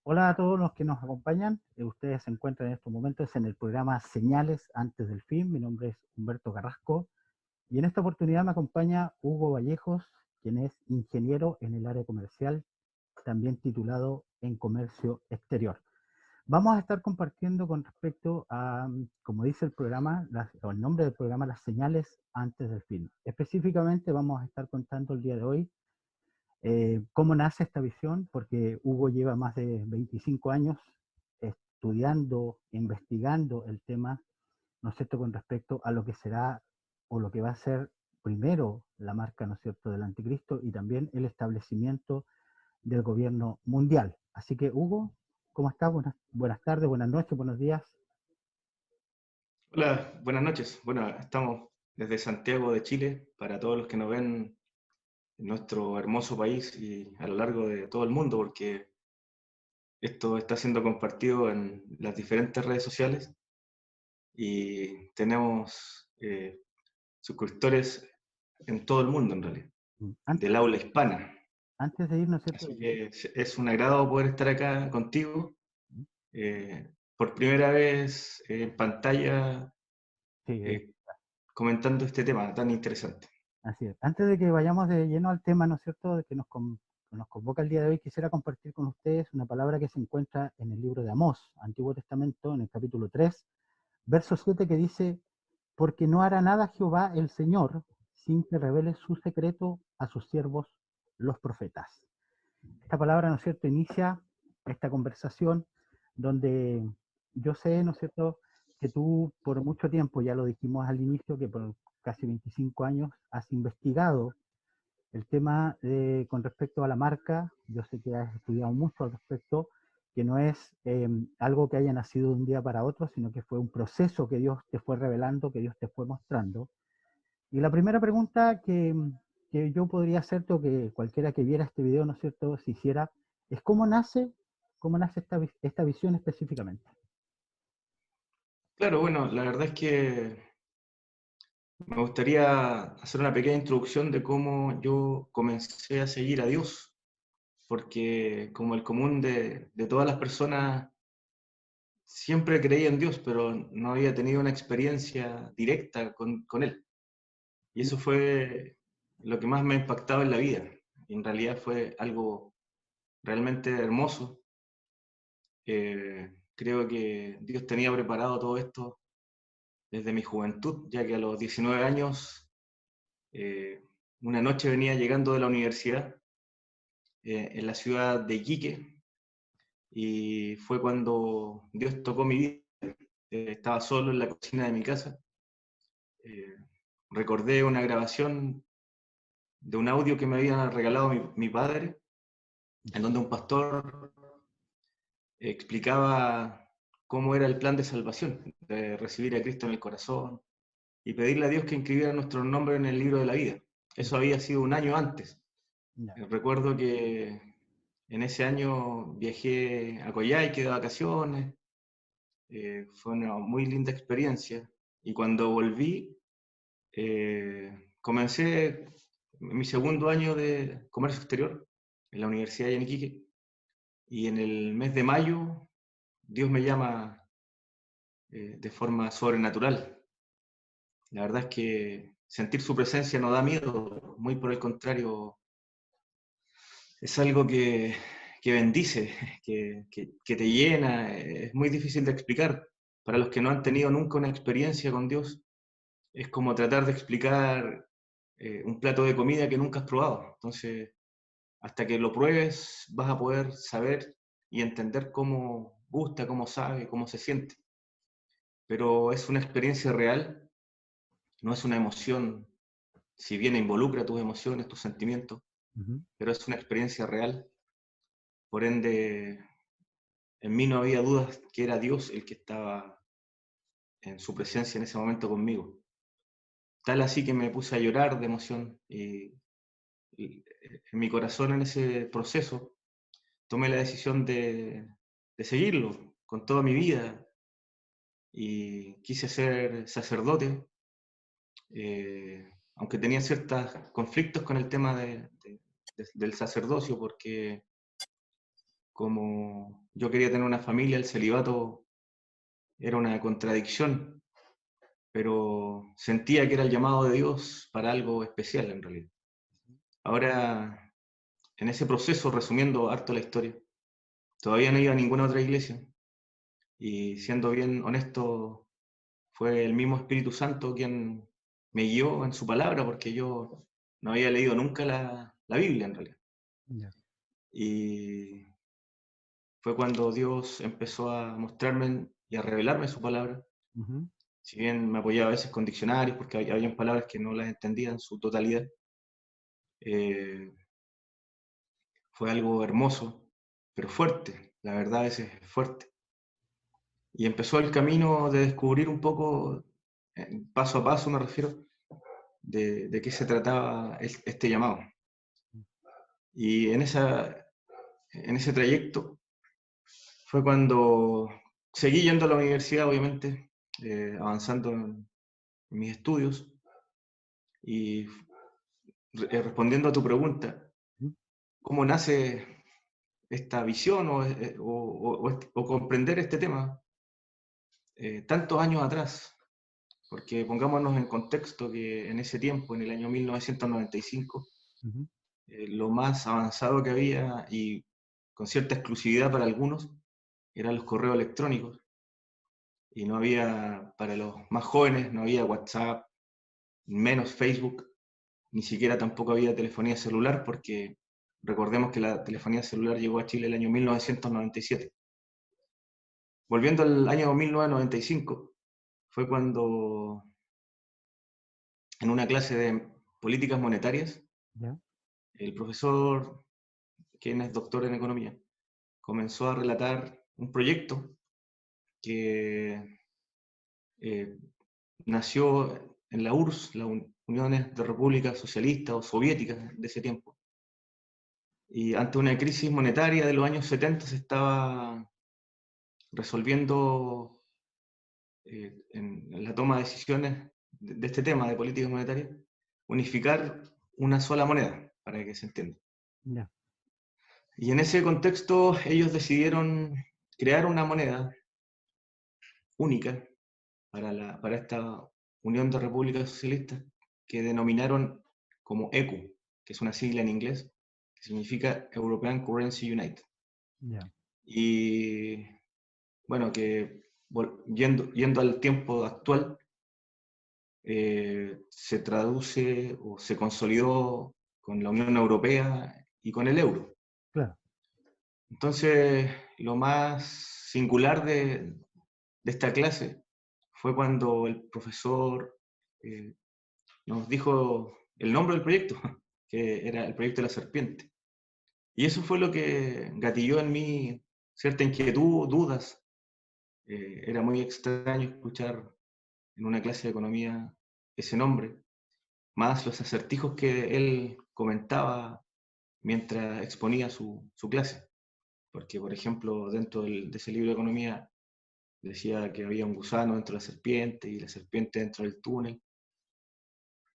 Hola a todos los que nos acompañan. Ustedes se encuentran en estos momentos en el programa Señales antes del fin. Mi nombre es Humberto Carrasco y en esta oportunidad me acompaña Hugo Vallejos, quien es ingeniero en el área comercial, también titulado en Comercio Exterior. Vamos a estar compartiendo con respecto a, como dice el programa, o el nombre del programa, las señales antes del fin. Específicamente vamos a estar contando el día de hoy cómo nace esta visión, porque Hugo lleva más de 25 años estudiando, investigando el tema, ¿no es cierto?, con respecto a lo que será o lo que va a ser primero la marca, ¿no es cierto?, del anticristo y también el establecimiento del gobierno mundial. Así que, Hugo, ¿cómo estás? Buenas tardes, buenas noches, buenos días. Hola, buenas noches. Bueno, estamos desde Santiago de Chile para todos los que nos ven en nuestro hermoso país y a lo largo de todo el mundo, porque esto está siendo compartido en las diferentes redes sociales y tenemos suscriptores en todo el mundo en realidad, Antes, del aula hispana. antes de ir, ¿no es cierto? Así que es un agrado poder estar acá contigo por primera vez en pantalla Sí, eh, comentando este tema tan interesante. así es. Antes de que vayamos de lleno al tema, ¿no es cierto?, de que nos convoca el día de hoy, quisiera compartir con ustedes una palabra que se encuentra en el libro de Amós, Antiguo Testamento, en el capítulo 3, verso 7, que dice: porque no hará nada Jehová el Señor sin que revele su secreto a sus siervos, los profetas. Esta palabra, ¿no es cierto?, inicia esta conversación donde yo sé, ¿no es cierto?, que tú por mucho tiempo, ya lo dijimos al inicio, que por casi 25 años has investigado el tema con respecto a la marca. Yo sé que has estudiado mucho al respecto, que no es algo que haya nacido de un día para otro, sino que fue un proceso que Dios te fue revelando, que Dios te fue mostrando. Y la primera pregunta que yo podría hacerte, o que cualquiera que viera este video, ¿no es cierto?, si hiciera, es cómo nace esta visión específicamente. Claro, bueno, la verdad es que me gustaría hacer una pequeña introducción de cómo yo comencé a seguir a Dios, porque como el común de todas las personas, siempre creía en Dios, pero no había tenido una experiencia directa con Él. Y eso fue lo que más me ha impactado en la vida. Y en realidad fue algo realmente hermoso. Creo que Dios tenía preparado todo esto desde mi juventud, ya que a los 19 años, eh, una noche venía llegando de la universidad en la ciudad de Iquique, y fue cuando Dios tocó mi vida. Estaba solo en la cocina de mi casa. eh, Recordé una grabación de un audio que me había regalado mi padre, en donde un pastor explicaba cómo era el plan de salvación, de recibir a Cristo en el corazón y pedirle a Dios que inscribiera nuestro nombre en el libro de la vida. Eso había sido un año antes. Ya. Recuerdo que en ese año viajé a Coyhaique de vacaciones. Fue una muy linda experiencia. Y cuando volví, comencé mi segundo año de comercio exterior en la Universidad de Iquique, y en el mes de mayo Dios me llama de forma sobrenatural. La verdad es que sentir su presencia no da miedo, muy por el contrario, es algo que bendice, que te llena. Es muy difícil de explicar. Para los que no han tenido nunca una experiencia con Dios, es como tratar de explicar un plato de comida que nunca has probado. Entonces, hasta que lo pruebes, vas a poder saber y entender cómo gusta, cómo sabe, cómo se siente. Pero es una experiencia real, no es una emoción, si bien involucra tus emociones, tus sentimientos, Ujú. pero es una experiencia real. Por ende, en mí no había dudas que era Dios el que estaba en su presencia en ese momento conmigo. Tal así que me puse a llorar de emoción, y en mi corazón, en ese proceso, tomé la decisión de seguirlo con toda mi vida, y quise ser sacerdote, aunque tenía ciertos conflictos con el tema del sacerdocio, porque como yo quería tener una familia, el celibato era una contradicción, pero sentía que era el llamado de Dios para algo especial en realidad. Ahora, en ese proceso, resumiendo harto la historia, todavía no iba a ninguna otra iglesia y siendo bien honesto, fue el mismo Espíritu Santo quien me guió en su palabra porque yo no había leído nunca la Biblia en realidad. Ya. Y fue cuando Dios empezó a mostrarme y a revelarme su palabra. Ujú. Si bien me apoyaba a veces con diccionarios porque había palabras que no las entendía en su totalidad, eh, fue algo hermoso, pero fuerte. La verdad a veces es fuerte. Y empezó el camino de descubrir un poco, paso a paso me refiero, de qué se trataba este llamado. Y en ese trayecto fue cuando seguí yendo a la universidad, obviamente, avanzando en mis estudios y respondiendo a tu pregunta, Mm. ¿cómo nace esta visión o comprender este tema tantos años atrás? Porque pongámonos en contexto que en ese tiempo, en el año 1995, Ujú. lo más avanzado que había y con cierta exclusividad para algunos eran los correos electrónicos y no había, para los más jóvenes, no había WhatsApp, menos Facebook, ni siquiera tampoco había telefonía celular porque recordemos que la telefonía celular llegó a Chile el año 1997. Volviendo al año 1995, fue cuando en una clase de políticas monetarias, Ya. el profesor, quien es doctor en economía, comenzó a relatar un proyecto que eh, nació en la URSS, la Uniones de Repúblicas Socialistas o Soviéticas de ese tiempo. Y ante una crisis monetaria de los años 70 se estaba resolviendo en la toma de decisiones de este tema de políticas monetarias, unificar una sola moneda, para que se entienda. Ya. Y en ese contexto ellos decidieron crear una moneda única para esta Unión de Repúblicas Socialistas que denominaron como ECU, que es una sigla en inglés, que significa European Currency Unite. Ya. Y bueno, que yendo al tiempo actual, se traduce o se consolidó con la Unión Europea y con el euro. Claro. Entonces, lo más singular de esta clase fue cuando el profesor eh, nos dijo el nombre del proyecto, que era el proyecto de la serpiente. Y eso fue lo que gatilló en mí cierta inquietud, dudas. Era muy extraño escuchar en una clase de economía ese nombre, más los acertijos que él comentaba mientras exponía su clase. Porque, por ejemplo, dentro de ese libro de economía decía que había un gusano dentro de la serpiente y la serpiente dentro del túnel.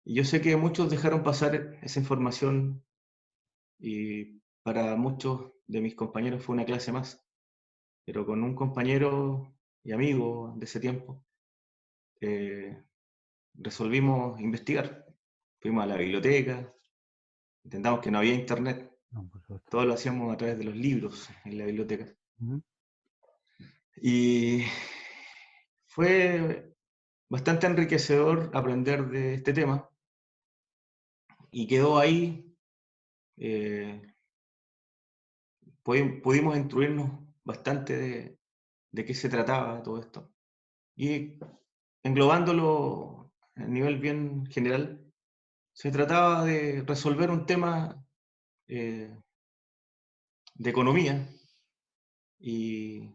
Y yo sé que muchos dejaron pasar esa información y para muchos de mis compañeros fue una clase más, pero con un compañero y amigo de ese tiempo eh, resolvimos investigar. Fuimos a la biblioteca, intentamos que no había internet, No, por supuesto. todo lo hacíamos a través de los libros en la biblioteca. Ujú. Y fue bastante enriquecedor aprender de este tema y quedó ahí. eh, Pudimos instruirnos bastante de qué se trataba todo esto. Y englobándolo a nivel bien general, se trataba de resolver un tema eh, de economía y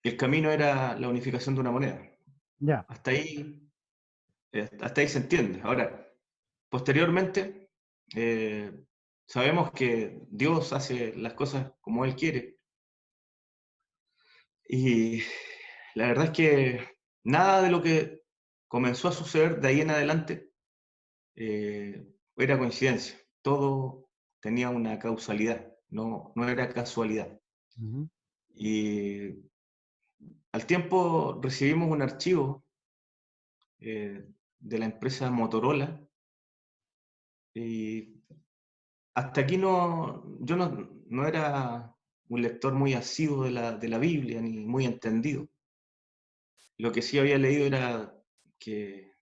el camino era la unificación de una moneda. Ya. Hasta ahí, hasta ahí se entiende. Ahora, posteriormente, eh, sabemos que Dios hace las cosas como Él quiere y la verdad es que nada de lo que comenzó a suceder de ahí en adelante era coincidencia. Todo tenía una causalidad. no era casualidad. Ujú. Y al tiempo recibimos un archivo de la empresa Motorola, y hasta aquí yo no era un lector muy asiduo de la Biblia, ni muy entendido. Lo que sí había leído era que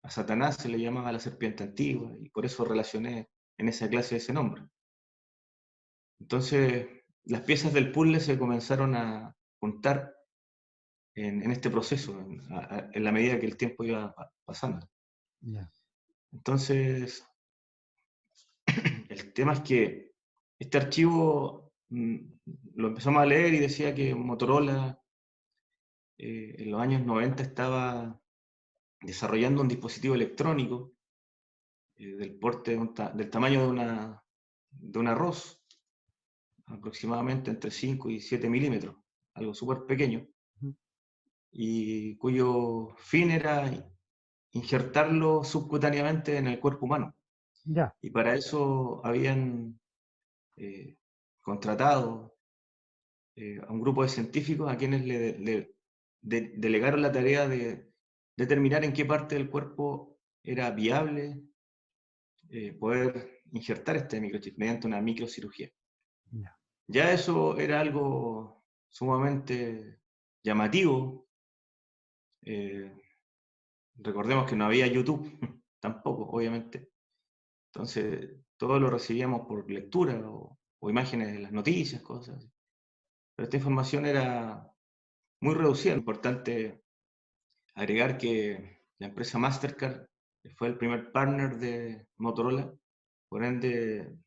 a Satanás se le llamaba la serpiente antigua, y por eso relacioné en esa clase ese nombre. Entonces, las piezas del puzzle se comenzaron a juntar en este proceso, en la medida que el tiempo iba pasando. Ya. Entonces, el tema es que este archivo lo empezamos a leer y decía que Motorola en los años 90 estaba desarrollando un dispositivo electrónico del porte del tamaño de un arroz, aproximadamente entre 5 y 7 milímetros, algo súper pequeño, Ujú. y cuyo fin era injertarlo subcutáneamente en el cuerpo humano. Ya. Y para eso habían eh, contratado a un grupo de científicos a quienes delegaron la tarea de determinar en qué parte del cuerpo era viable poder injertar este microchip mediante una microcirugía. Ya. Ya eso era algo sumamente llamativo. eh, Recordemos que no había YouTube tampoco, obviamente. Entonces, todo lo recibíamos por lectura o imágenes de las noticias, cosas así. Pero esta información era muy reducida. Importante agregar que la empresa Mastercard fue el primer partner de Motorola. Por ende,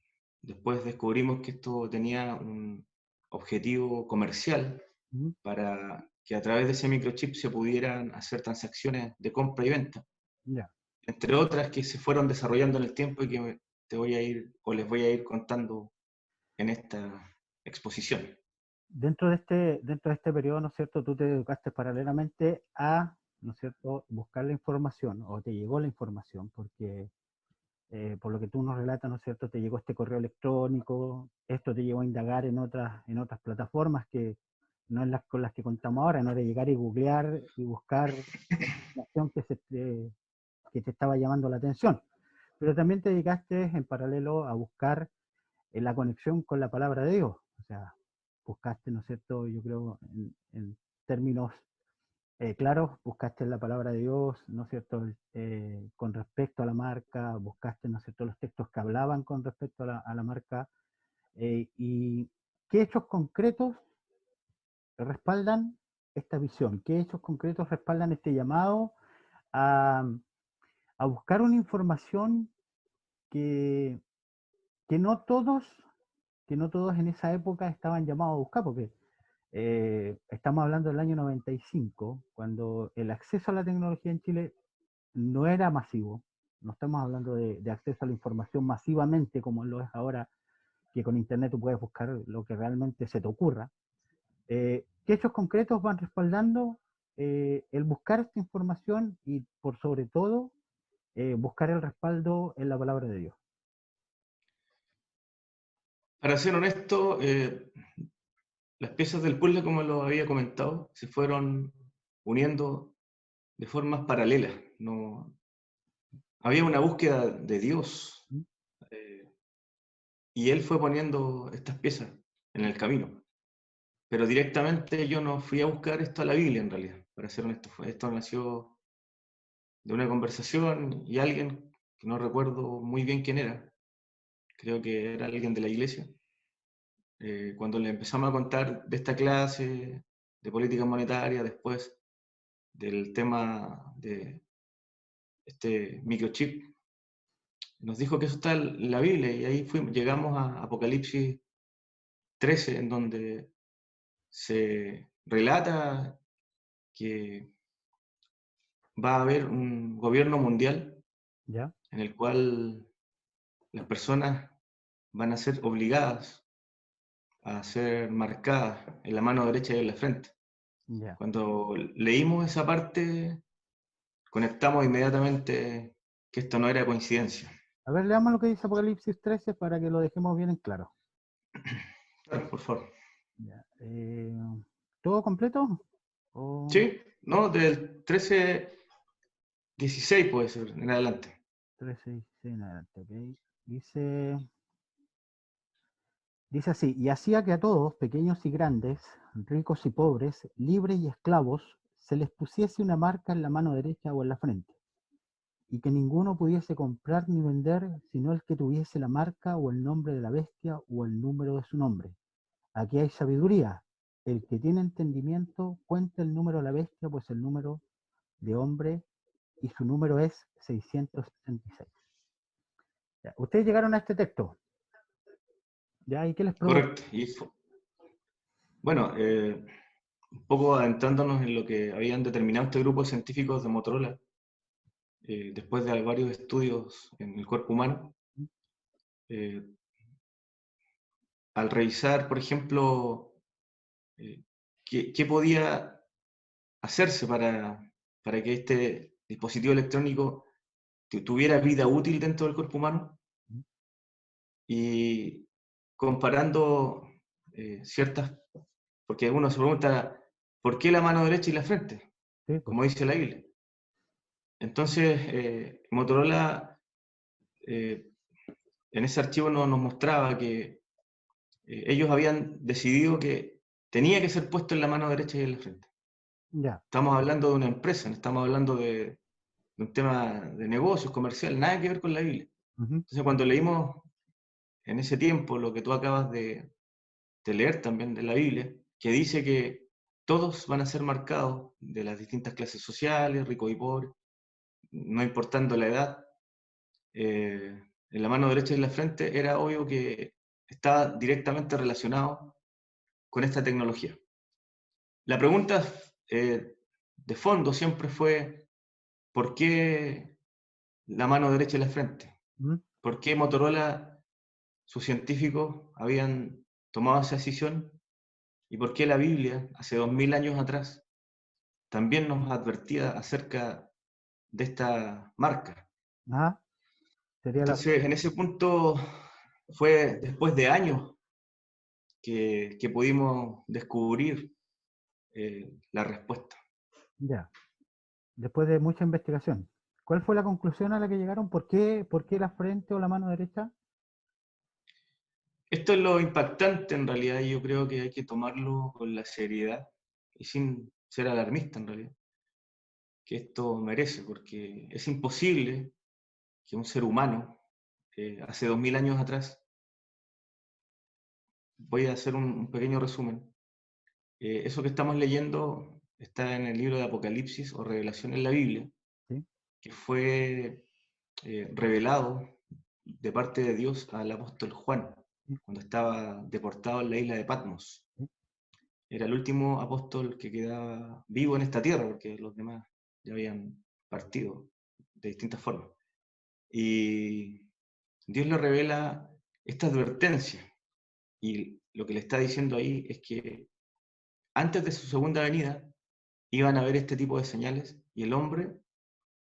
después descubrimos que esto tenía un objetivo comercial Ujú. para que a través de ese microchip se pudieran hacer transacciones de compra y venta, Ya. entre otras que se fueron desarrollando en el tiempo y que te voy a ir o les voy a ir contando en esta exposición. Dentro de este periodo, ¿no es cierto?, tú te educaste paralelamente a, ¿no es cierto?, buscar la información, o te llegó la información, porque por lo que tú nos relatas, ¿no es cierto?, te llegó este correo electrónico, esto te llevó a indagar en otras plataformas que no es las con las que contamos ahora, no de llegar y googlear y buscar información que te estaba llamando la atención. Pero también te dedicaste en paralelo a buscar la conexión con la palabra de Dios. O sea, buscaste, ¿no es cierto? Yo creo, en términos claros, buscaste la palabra de Dios, ¿no es cierto? Con respecto a la marca, buscaste, ¿no es cierto?, los textos que hablaban con respecto a la marca. ¿Y qué hechos concretos respaldan esta visión? ¿Qué hechos concretos respaldan este llamado a, a buscar una información que, que no todos, que no todos en esa época estaban llamados a buscar? Porque estamos hablando del año 95, cuando el acceso a la tecnología en Chile no era masivo. No estamos hablando de acceso a la información masivamente como lo es ahora, que con Internet tú puedes buscar lo que realmente se te ocurra. ¿Qué hechos concretos van respaldando el buscar esta información y, por sobre todo, buscar el respaldo en la palabra de Dios? Para ser honesto, las piezas del puzzle, como lo había comentado, se fueron uniendo de formas paralelas. No, había una búsqueda de Dios ¿Mm? eh, y Él fue poniendo estas piezas en el camino. Pero directamente yo no fui a buscar esto a la Biblia, en realidad, para ser honesto. Esto nació de una conversación y alguien, que no recuerdo muy bien quién era, creo que era alguien de la iglesia, cuando le empezamos a contar de esta clase de política monetaria, después del tema de este microchip, nos dijo que eso está en la Biblia, y ahí llegamos a Apocalipsis 13, en donde se relata que va a haber un gobierno mundial ¿Ya? en el cual las personas van a ser obligadas a ser marcadas en la mano derecha y en la frente. Ya. Cuando leímos esa parte, conectamos inmediatamente que esto no era coincidencia. A ver, leamos lo que dice Apocalipsis 13 para que lo dejemos bien en claro. Claro, por favor. Ya, ¿todo completo? ¿O Sí, no, del 13-16 puede ser, en adelante. 13 y 16 en adelante? Ok. Dice, dice así, y hacía que a todos, pequeños y grandes, ricos y pobres, libres y esclavos, se les pusiese una marca en la mano derecha o en la frente, y que ninguno pudiese comprar ni vender sino el que tuviese la marca o el nombre de la bestia o el número de su nombre. Aquí hay sabiduría. El que tiene entendimiento cuenta el número de la bestia, pues el número de hombre y su número es 666. Ya, ustedes llegaron a este texto, ¿ya? ¿Y qué les provocó? Correcto. Bueno, un poco adentrándonos en lo que habían determinado este grupo de científicos de Motorola, después de varios estudios en el cuerpo humano, eh, al revisar, por ejemplo, eh, qué podía hacerse para que este dispositivo electrónico tuviera vida útil dentro del cuerpo humano, y comparando ciertas, porque uno se pregunta, ¿por qué la mano derecha y la frente? Sí, pues, Como dice la Biblia. Entonces, Motorola eh, en ese archivo nos mostraba que ellos habían decidido que tenía que ser puesto en la mano derecha y en la frente. ya. Estamos hablando de una empresa, no estamos hablando de un tema de negocios, comercial, nada que ver con la Biblia. Ujú, Entonces, cuando leímos en ese tiempo lo que tú acabas de leer también de la Biblia, que dice que todos van a ser marcados de las distintas clases sociales, ricos y pobres, no importando la edad, en la mano derecha y en la frente, era obvio que estaba directamente relacionado con esta tecnología. La pregunta de fondo siempre fue, ¿por qué la mano derecha y la frente? ujú. ¿Por qué Motorola, sus científicos, habían tomado esa decisión? ¿Y por qué la Biblia, hace 2000 años atrás, también nos advertía acerca de esta marca? Ajá, sería la... Entonces, en ese punto fue después de años que pudimos descubrir la respuesta. Ya, después de mucha investigación. ¿Cuál fue la conclusión a la que llegaron? Por qué la frente o la mano derecha? Esto es lo impactante en realidad, y yo creo que hay que tomarlo con la seriedad y sin ser alarmista en realidad, que esto merece, porque es imposible que un ser humano, hace 2000 años atrás, voy a hacer un pequeño resumen. Eso que estamos leyendo está en el libro de Apocalipsis o Revelación en la Biblia, Sí, que fue revelado de parte de Dios al apóstol Juan, sí, cuando estaba deportado en la isla de Patmos. sí. Era el último apóstol que quedaba vivo en esta tierra, porque los demás ya habían partido de distintas formas. Y Dios le revela esta advertencia, y lo que le está diciendo ahí es que antes de su segunda venida iban a haber este tipo de señales, y el hombre,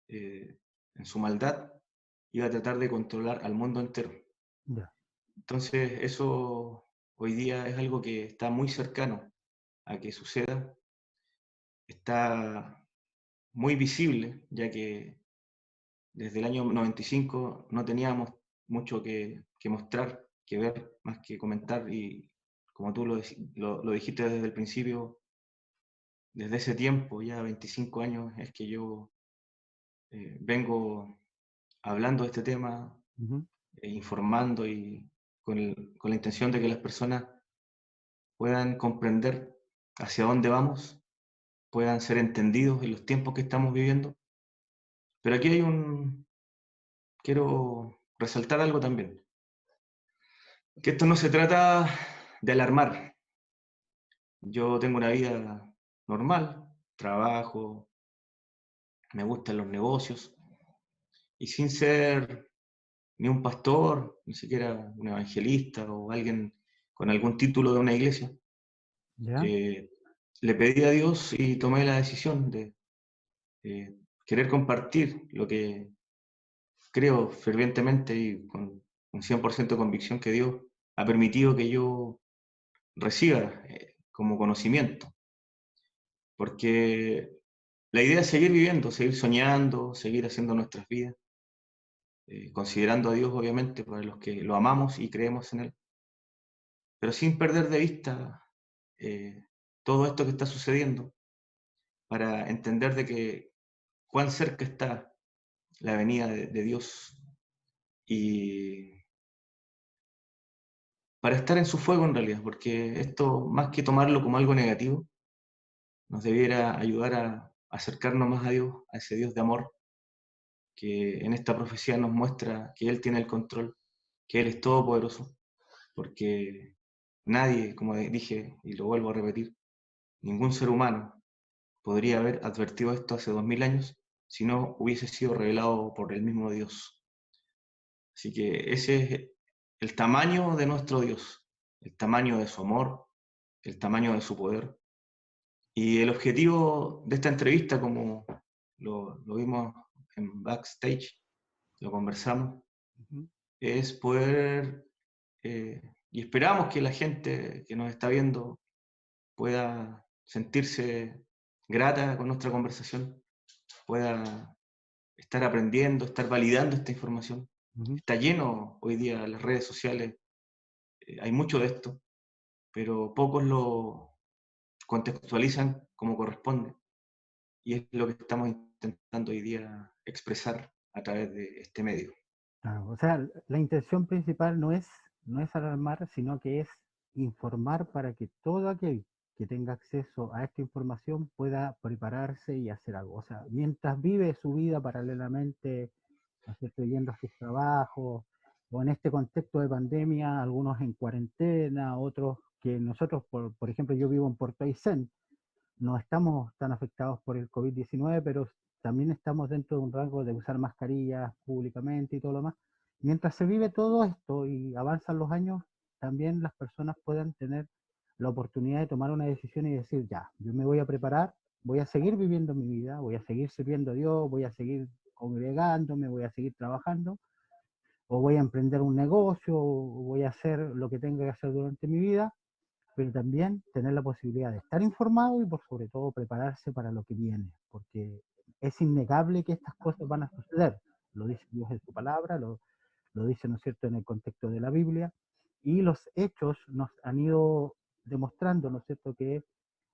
en su maldad, iba a tratar de controlar al mundo entero. Ya. Entonces, eso hoy día es algo que está muy cercano a que suceda, está muy visible, ya que desde el año 95 no teníamos mucho que mostrar, que ver, más que comentar, y como tú lo dijiste desde el principio, desde ese tiempo, ya 25 años, es que yo vengo hablando de este tema, Ujú. informando, y con la intención de que las personas puedan comprender hacia dónde vamos, puedan ser entendidos en los tiempos que estamos viviendo. Pero aquí quiero resaltar algo también, que esto no se trata de alarmar. Yo tengo una vida normal, trabajo, me gustan los negocios, y sin ser ni un pastor, ni siquiera un evangelista o alguien con algún título de una iglesia, Ya, eh, le pedí a Dios y tomé la decisión de querer compartir lo que creo fervientemente y con 100% de convicción, que Dios ha permitido que yo reciba como conocimiento. Porque la idea es seguir viviendo, seguir soñando, seguir haciendo nuestras vidas, considerando a Dios, obviamente, para los que lo amamos y creemos en Él, pero sin perder de vista todo esto que está sucediendo, para entender de que cuán cerca está la venida de Dios y para estar en su fuego en realidad, porque esto, más que tomarlo como algo negativo, nos debiera ayudar a acercarnos más a Dios, a ese Dios de amor, que en esta profecía nos muestra que Él tiene el control, que Él es todopoderoso, porque nadie, como dije y lo vuelvo a repetir, ningún ser humano podría haber advertido esto hace 2000 años si no hubiese sido revelado por el mismo Dios. Así que ese es el tamaño de nuestro Dios, el tamaño de su amor, el tamaño de su poder. Y el objetivo de esta entrevista, como lo vimos en backstage, lo conversamos, Ujú. es poder, y esperamos que la gente que nos está viendo pueda sentirse grata con nuestra conversación, pueda estar aprendiendo, estar validando esta información. Ujú. Está lleno hoy día las redes sociales, hay mucho de esto, pero pocos lo contextualizan como corresponde. Y es lo que estamos intentando hoy día expresar a través de este medio. Claro, o sea, la intención principal no es alarmar, sino que es informar para que todo aquel que tenga acceso a esta información pueda prepararse y hacer algo. O sea, mientras vive su vida paralelamente, ¿no es cierto?, yendo a sus trabajos, o en este contexto de pandemia, algunos en cuarentena, otros que nosotros, por ejemplo, yo vivo en Puerto Aysén, no estamos tan afectados por el COVID-19, pero también estamos dentro de un rango de usar mascarillas públicamente y todo lo más. Mientras se vive todo esto y avanzan los años, también las personas puedan tener la oportunidad de tomar una decisión y decir, ya, yo me voy a preparar, voy a seguir viviendo mi vida, voy a seguir sirviendo a Dios, voy a seguir congregándome, voy a seguir trabajando, o voy a emprender un negocio, o voy a hacer lo que tenga que hacer durante mi vida, pero también tener la posibilidad de estar informado y por sobre todo prepararse para lo que viene, porque es innegable que estas cosas van a suceder. Lo dice Dios en su palabra, lo dice, ¿no es cierto?, en el contexto de la Biblia, y los hechos nos han ido demostrando, ¿no es cierto?, que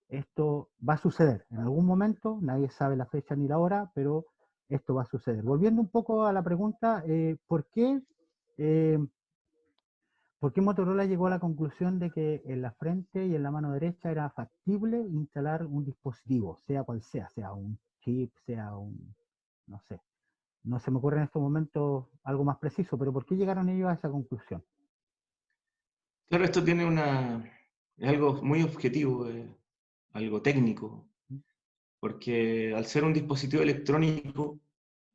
esto va a suceder en algún momento, nadie sabe la fecha ni la hora, pero esto va a suceder. Volviendo un poco a la pregunta, eh, ¿por qué Motorola llegó a la conclusión de que en la frente y en la mano derecha era factible instalar un dispositivo, sea cual sea, sea un chip, sea un, no sé, no se me ocurre en estos momentos algo más preciso, pero ¿por qué llegaron ellos a esa conclusión? Claro, esto tiene es algo muy objetivo, algo técnico, ¿Mm? porque al ser un dispositivo electrónico,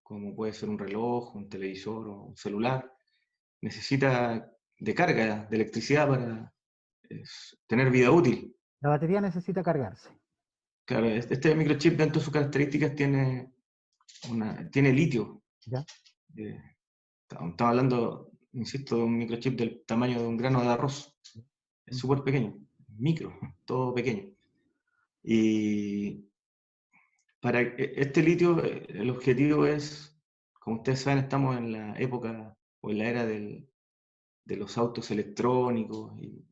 como puede ser un reloj, un televisor o un celular, necesita de carga, de electricidad para tener vida útil. La batería necesita cargarse, Claro, este microchip dentro de sus características tiene litio. ¿ya? eh, Estamos hablando, insisto, de un microchip del tamaño de un grano de arroz. Es Ujú. súper pequeño, micro, todo pequeño. Y para este litio, el objetivo es, como ustedes saben, estamos en la época o en la era de los autos electrónicos y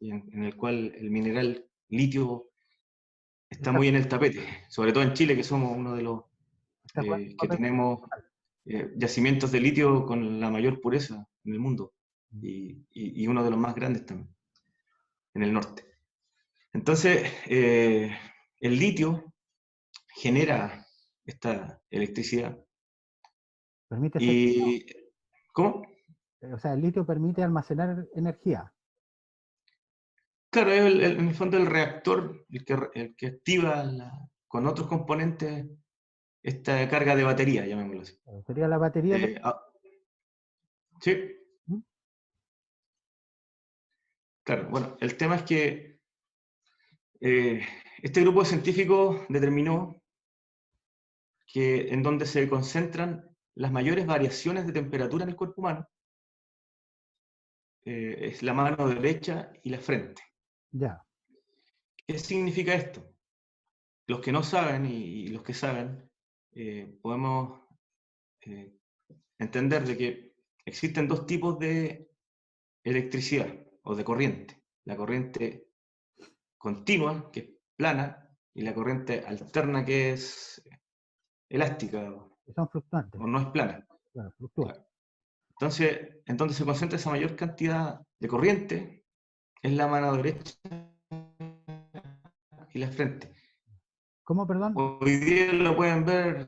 en el cual el mineral litio está Está, muy en el tapete, sobre todo en Chile, que somos uno de los está jugando un que papel tenemos fundamental. yacimientos de litio con la mayor pureza en el mundo Mm. y uno de los más grandes también, en el norte. Entonces, el litio genera esta electricidad. Permite ser, ¿Y cómo? o sea, el litio permite almacenar energía. Claro, es en el fondo el reactor el que activa con otros componentes esta carga de batería, llamémoslo así. Sería la batería Eh, eléctrica. ah, sí, ¿Mm? claro. Bueno, el tema es que eh, este grupo de científicos determinó que en donde se concentran las mayores variaciones de temperatura en el cuerpo humano es la mano derecha y la frente. Ya. ¿Qué significa esto? Los que no saben y los que saben, podemos eh, entender de que existen dos tipos de electricidad o de corriente. La corriente continua, que es plana, y la corriente alterna, que es elástica Que son fluctuantes, o no es plana. claro, fluctúan. Claro. Entonces, donde se concentra esa mayor cantidad de corriente es la mano derecha y la frente. ¿Cómo, perdón? Hoy día lo pueden ver,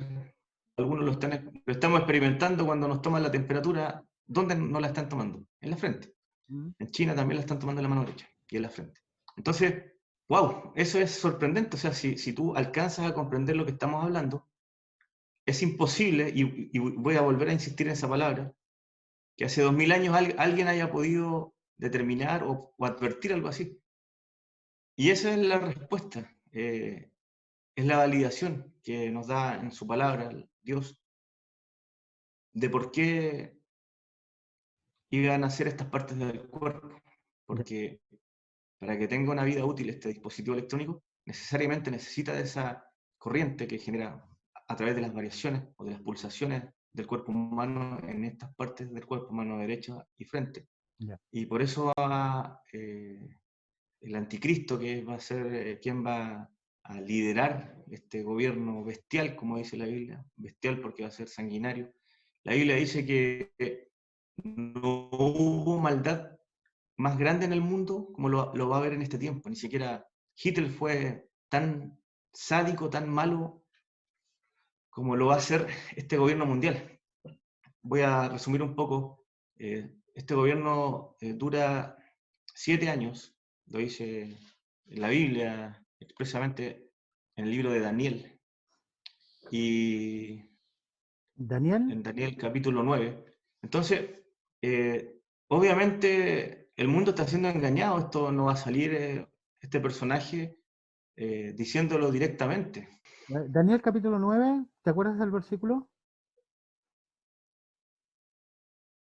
algunos lo estamos experimentando cuando nos toman la temperatura. ¿Dónde no la están tomando? En la frente. Mm. En China también la están tomando en la mano derecha y en la frente. Entonces, wow, eso es sorprendente. O sea, si tú alcanzas a comprender lo que estamos hablando, es imposible, y voy a volver a insistir en esa palabra, que hace 2000 años alguien haya podido determinar o advertir algo así. Y esa es la respuesta, es la validación que nos da en su palabra Dios de por qué iban a ser estas partes del cuerpo. Ya, Porque para que tenga una vida útil este dispositivo electrónico, necesariamente necesita de esa corriente que genera a través de las variaciones o de las pulsaciones del cuerpo humano en estas partes del cuerpo, mano derecha y frente. ya. Y por eso el anticristo, que va a ser quien va a liderar este gobierno bestial, como dice la Biblia, bestial porque va a ser sanguinario. La Biblia dice que no hubo maldad más grande en el mundo como lo va a haber en este tiempo. Ni siquiera Hitler fue tan sádico, tan malo como lo va a ser este gobierno mundial. Voy a resumir un poco. Este gobierno dura 7 años, lo dice en la Biblia, expresamente en el libro de Daniel, y Daniel, en Daniel capítulo 9. Entonces, obviamente el mundo está siendo engañado, esto no va a salir este personaje diciéndolo directamente. Daniel capítulo 9, ¿te acuerdas del versículo?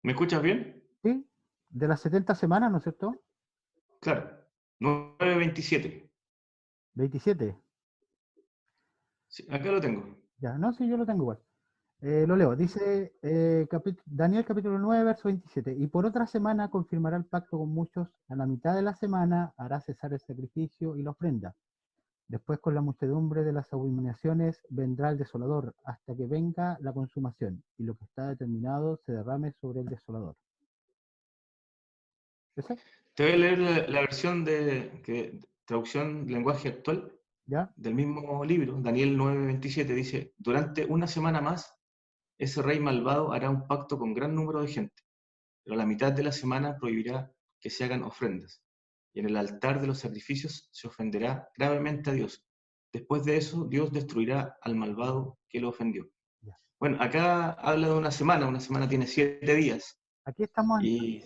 ¿Me escuchas bien? Sí, de las 70 semanas, ¿no es cierto? Claro, 9:27. 27. Sí, acá lo tengo. Ya, no, sí, yo lo tengo igual. Lo leo, dice Daniel capítulo 9, verso 27. Y por otra semana confirmará el pacto con muchos, a la mitad de la semana hará cesar el sacrificio y la ofrenda. Después con la muchedumbre de las abominaciones vendrá el desolador, hasta que venga la consumación, y lo que está determinado se derrame sobre el desolador. ¿Ese? Te voy a leer la versión traducción lenguaje actual ¿Ya? del mismo libro, Daniel 9:27, dice: durante una semana más, ese rey malvado hará un pacto con gran número de gente, pero a la mitad de la semana prohibirá que se hagan ofrendas, y en el altar de los sacrificios se ofenderá gravemente a Dios. Después de eso, Dios destruirá al malvado que lo ofendió. Ya. Bueno, acá habla de una semana tiene 7 días, Aquí estamos, y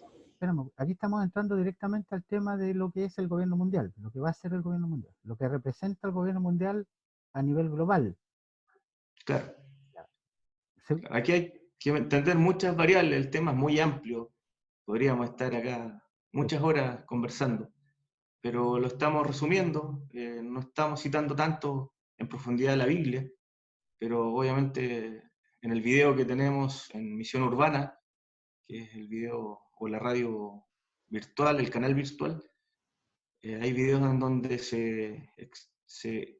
aquí estamos entrando directamente al tema de lo que es el gobierno mundial, lo que va a ser el gobierno mundial, lo que representa el gobierno mundial a nivel global. claro, Se- aquí hay que entender muchas variables, el tema es muy amplio, podríamos estar acá muchas horas conversando, pero lo estamos resumiendo, no estamos citando tanto en profundidad la Biblia, pero obviamente en el video que tenemos en Misión Urbana, que es el video o la radio virtual, el canal virtual, hay videos en donde se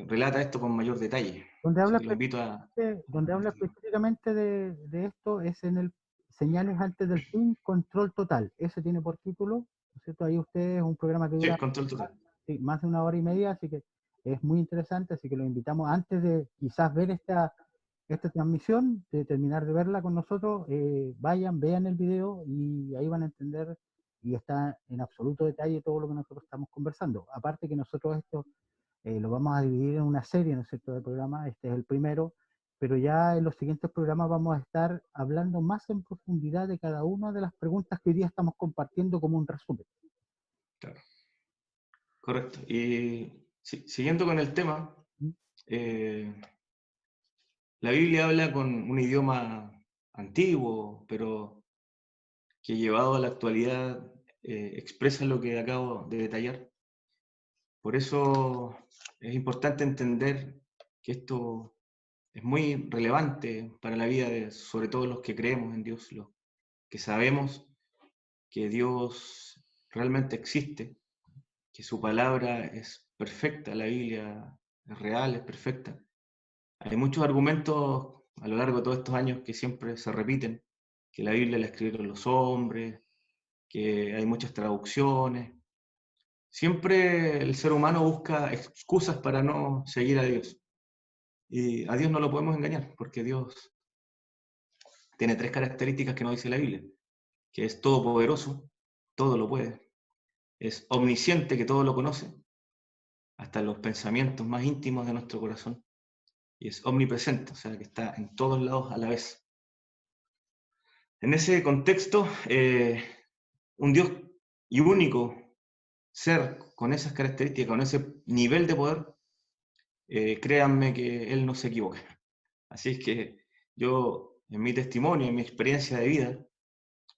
relata esto con mayor detalle. donde Así habla que los invito a donde habla verlo. específicamente de esto es en el señales antes del fin, control total. Ese tiene por título, ¿no es cierto? Ahí usted es un programa que Sí, dura control total. sí, más de 1 hora y media, así que es muy interesante, así que lo invitamos antes de quizás ver esta transmisión, de terminar de verla con nosotros, vayan, vean el video y ahí van a entender y está en absoluto detalle todo lo que nosotros estamos conversando. Aparte que nosotros esto lo vamos a dividir en una serie, ¿no es cierto?, de programas, este es el primero, pero ya en los siguientes programas vamos a estar hablando más en profundidad de cada una de las preguntas que hoy día estamos compartiendo como un resumen. Claro, correcto. Y siguiendo con el tema, ¿Mm? eh, la Biblia habla con un idioma antiguo, pero que llevado a la actualidad expresa lo que acabo de detallar. Por eso es importante entender que esto es muy relevante para la vida de sobre todo los que creemos en Dios, los que sabemos que Dios realmente existe, que su palabra es perfecta, la Biblia es real, es perfecta. Hay muchos argumentos a lo largo de todos estos años que siempre se repiten, que la Biblia la escribieron los hombres, que hay muchas traducciones. Siempre el ser humano busca excusas para no seguir a Dios. Y a Dios no lo podemos engañar, porque Dios tiene 3 características que nos dice la Biblia, que es todopoderoso, todo lo puede, es omnisciente, que todo lo conoce, hasta los pensamientos más íntimos de nuestro corazón, y es omnipresente, o sea, que está en todos lados a la vez. En ese contexto, un Dios y único ser con esas características, con ese nivel de poder, créanme que Él no se equivoca. Así es que yo, en mi testimonio, en mi experiencia de vida,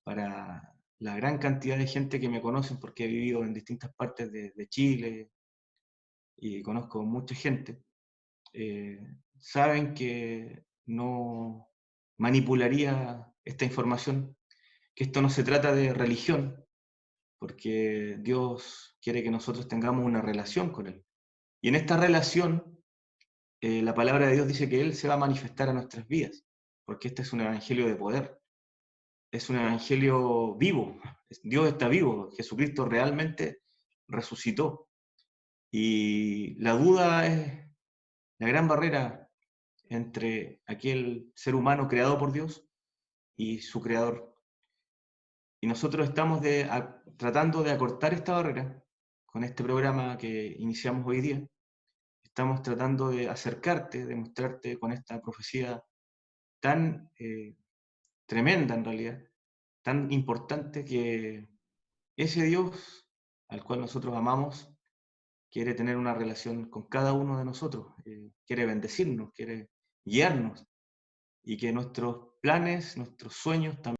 para la gran cantidad de gente que me conocen, porque he vivido en distintas partes de Chile y conozco mucha gente, saben que no manipularía esta información, que esto no se trata de religión, porque Dios quiere que nosotros tengamos una relación con Él. Y en esta relación, la palabra de Dios dice que Él se va a manifestar a nuestras vidas, porque este es un evangelio de poder, es un evangelio vivo, Dios está vivo, Jesucristo realmente resucitó. Y la duda es la gran barrera entre aquel ser humano creado por Dios y su creador. Y nosotros estamos tratando de acortar esta barrera con este programa que iniciamos hoy día. Estamos tratando de acercarte, de mostrarte con esta profecía tan tremenda en realidad, tan importante, que ese Dios al cual nosotros amamos quiere tener una relación con cada uno de nosotros, quiere bendecirnos, quiere guiarnos, y que nuestros planes, nuestros sueños también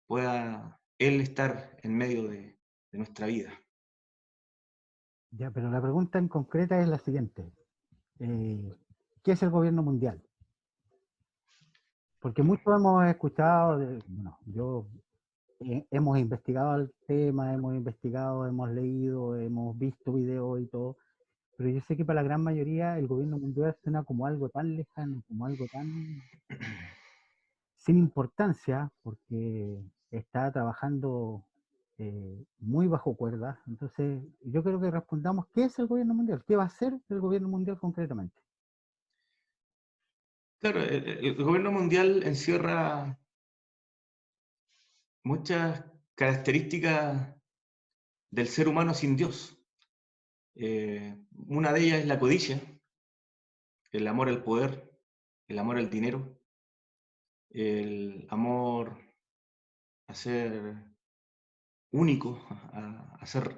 pueda Él estar en medio de nuestra vida. Ya, pero la pregunta en concreta es la siguiente. ¿Qué es el gobierno mundial? Porque muchos hemos escuchado, bueno, hemos investigado el tema, hemos investigado, hemos leído, hemos visto videos y todo, pero yo sé que para la gran mayoría el gobierno mundial suena como algo tan lejano, como algo tan sin importancia, porque está trabajando muy bajo cuerda. Entonces, yo creo que respondamos, ¿qué es el gobierno mundial? ¿Qué va a hacer el gobierno mundial concretamente? Claro, el gobierno mundial encierra muchas características del ser humano sin Dios. Una de ellas es la codicia, el amor al poder, el amor al dinero, el amor a ser único, a ser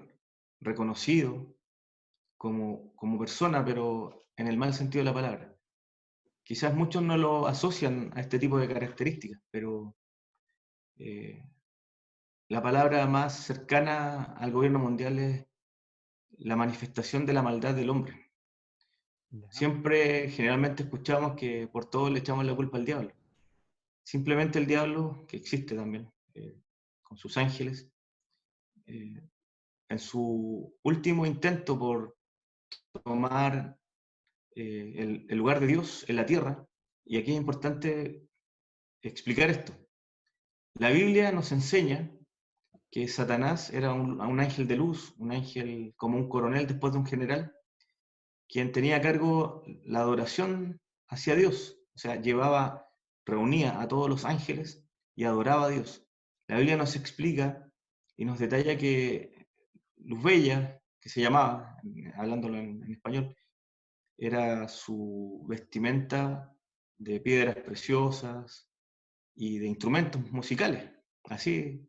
reconocido como persona, pero en el mal sentido de la palabra. Quizás muchos no lo asocian a este tipo de características, pero eh, la palabra más cercana al gobierno mundial es la manifestación de la maldad del hombre. Ya. Siempre, generalmente escuchamos que por todo le echamos la culpa al diablo. Simplemente el diablo, que existe también, con sus ángeles, eh, en su último intento por tomar el lugar de Dios en la tierra, y aquí es importante explicar esto. La Biblia nos enseña que Satanás era un ángel de luz, un ángel como un coronel después de un general, quien tenía a cargo la adoración hacia Dios, o sea, reunía a todos los ángeles y adoraba a Dios. La Biblia nos explica y nos detalla que Luz Bella, que se llamaba, hablándolo en español, era su vestimenta de piedras preciosas y de instrumentos musicales. Así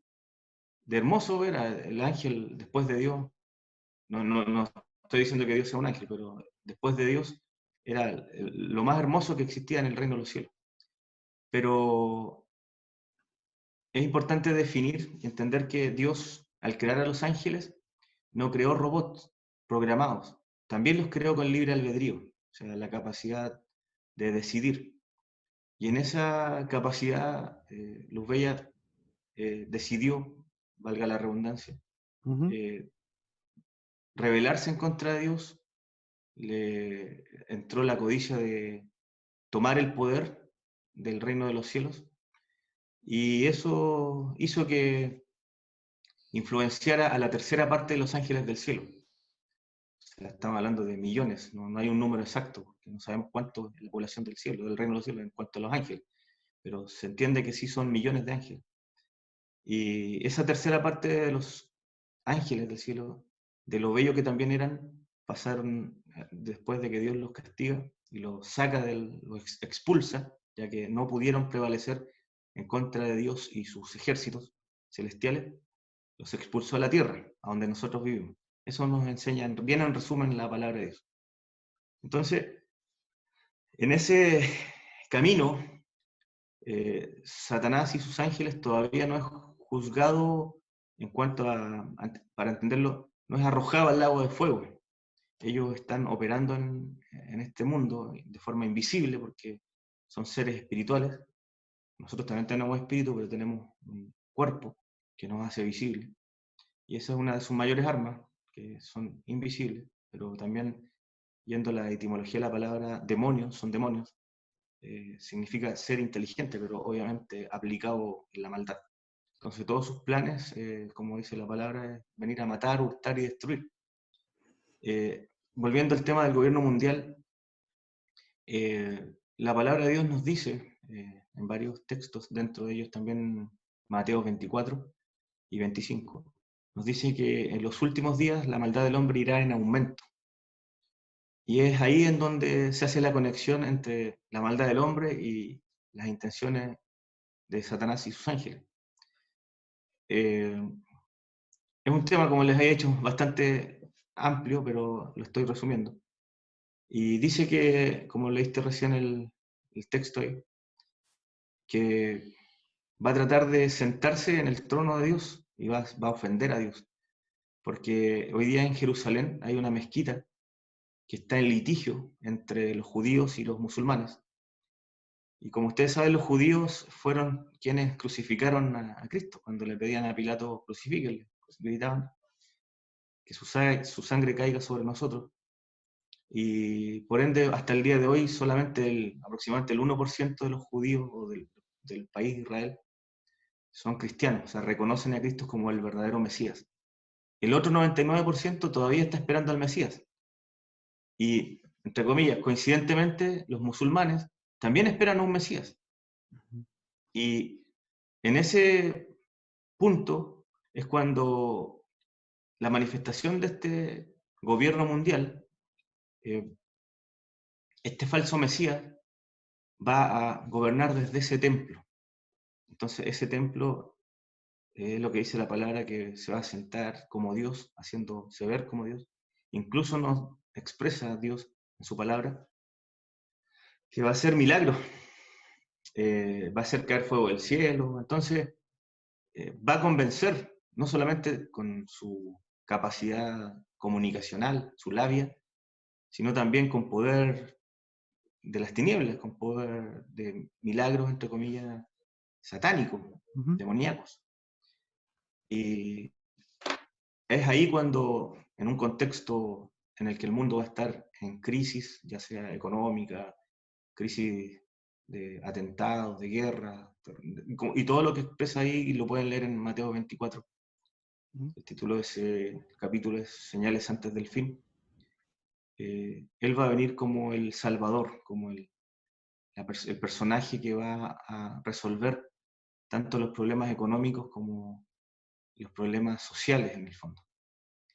de hermoso era el ángel después de Dios. No estoy diciendo que Dios sea un ángel, pero después de Dios era lo más hermoso que existía en el reino de los cielos. Pero es importante definir y entender que Dios, al crear a los ángeles, no creó robots programados, también los creó con libre albedrío, o sea, la capacidad de decidir. Y en esa capacidad, Luz Bella decidió, valga la redundancia, Ujú, eh, rebelarse en contra de Dios, le entró la codicia de tomar el poder del reino de los cielos, y eso hizo que influenciara a la tercera parte de los ángeles del cielo. Estamos hablando de millones, no hay un número exacto, porque no sabemos cuánto es la población del cielo, del reino de los cielos, en cuanto a los ángeles, pero se entiende que sí son millones de ángeles. Y esa tercera parte de los ángeles del cielo, de lo bello que también eran, pasaron, después de que Dios los castiga y los saca, los expulsa, ya que no pudieron prevalecer en contra de Dios y sus ejércitos celestiales, los expulsó a la tierra, a donde nosotros vivimos. Eso nos enseña, bien en resumen, la palabra de Dios. Entonces, en ese camino, Satanás y sus ángeles todavía no es juzgado en cuanto para entenderlo, no es arrojado al lago de fuego. Ellos están operando en este mundo de forma invisible porque son seres espirituales. Nosotros también tenemos espíritu, pero tenemos un cuerpo que nos hace visible. Y esa es una de sus mayores armas, que son invisibles, pero también, yendo a la etimología de la palabra demonio, son demonios, significa ser inteligente, pero obviamente aplicado en la maldad. Entonces todos sus planes, como dice la palabra, es venir a matar, hurtar y destruir. Volviendo al tema del gobierno mundial, la palabra de Dios nos dice, en varios textos, dentro de ellos también Mateo 24 y 25, nos dice que en los últimos días la maldad del hombre irá en aumento. Y es ahí en donde se hace la conexión entre la maldad del hombre y las intenciones de Satanás y sus ángeles. Es un tema, como les he dicho, bastante amplio, pero lo estoy resumiendo. Y dice que, como leíste recién el texto ahí, que va a tratar de sentarse en el trono de Dios y va a ofender a Dios. Porque hoy día en Jerusalén hay una mezquita que está en litigio entre los judíos y los musulmanes. Y como ustedes saben, los judíos fueron quienes crucificaron a Cristo cuando le pedían a Pilato crucifíquenle, gritaban que su sangre caiga sobre nosotros. Y por ende, hasta el día de hoy, solamente aproximadamente el 1% de los judíos o del país de Israel son cristianos, o sea, reconocen a Cristo como el verdadero Mesías. El otro 99% todavía está esperando al Mesías. Y, entre comillas, coincidentemente, los musulmanes también esperan a un Mesías. ujú. Y en ese punto es cuando la manifestación de este gobierno mundial, eh, este falso Mesías, va a gobernar desde ese templo. Entonces ese templo es lo que dice la palabra, que se va a sentar como Dios, haciéndose ver como Dios. Incluso nos expresa Dios en su palabra que va a hacer milagros, va a hacer caer fuego del cielo. Entonces va a convencer, no solamente con su capacidad comunicacional, su labia, sino también con poder de las tinieblas, con poder de milagros, entre comillas, satánicos, Ujú. demoníacos. Y es ahí cuando, en un contexto en el que el mundo va a estar en crisis, ya sea económica, crisis de atentados, de guerra, y todo lo que expresa ahí lo pueden leer en Mateo 24. Ujú. El título de ese capítulo es Señales antes del fin. Él va a venir como el Salvador, como el personaje que va a resolver tanto los problemas económicos como los problemas sociales en el fondo.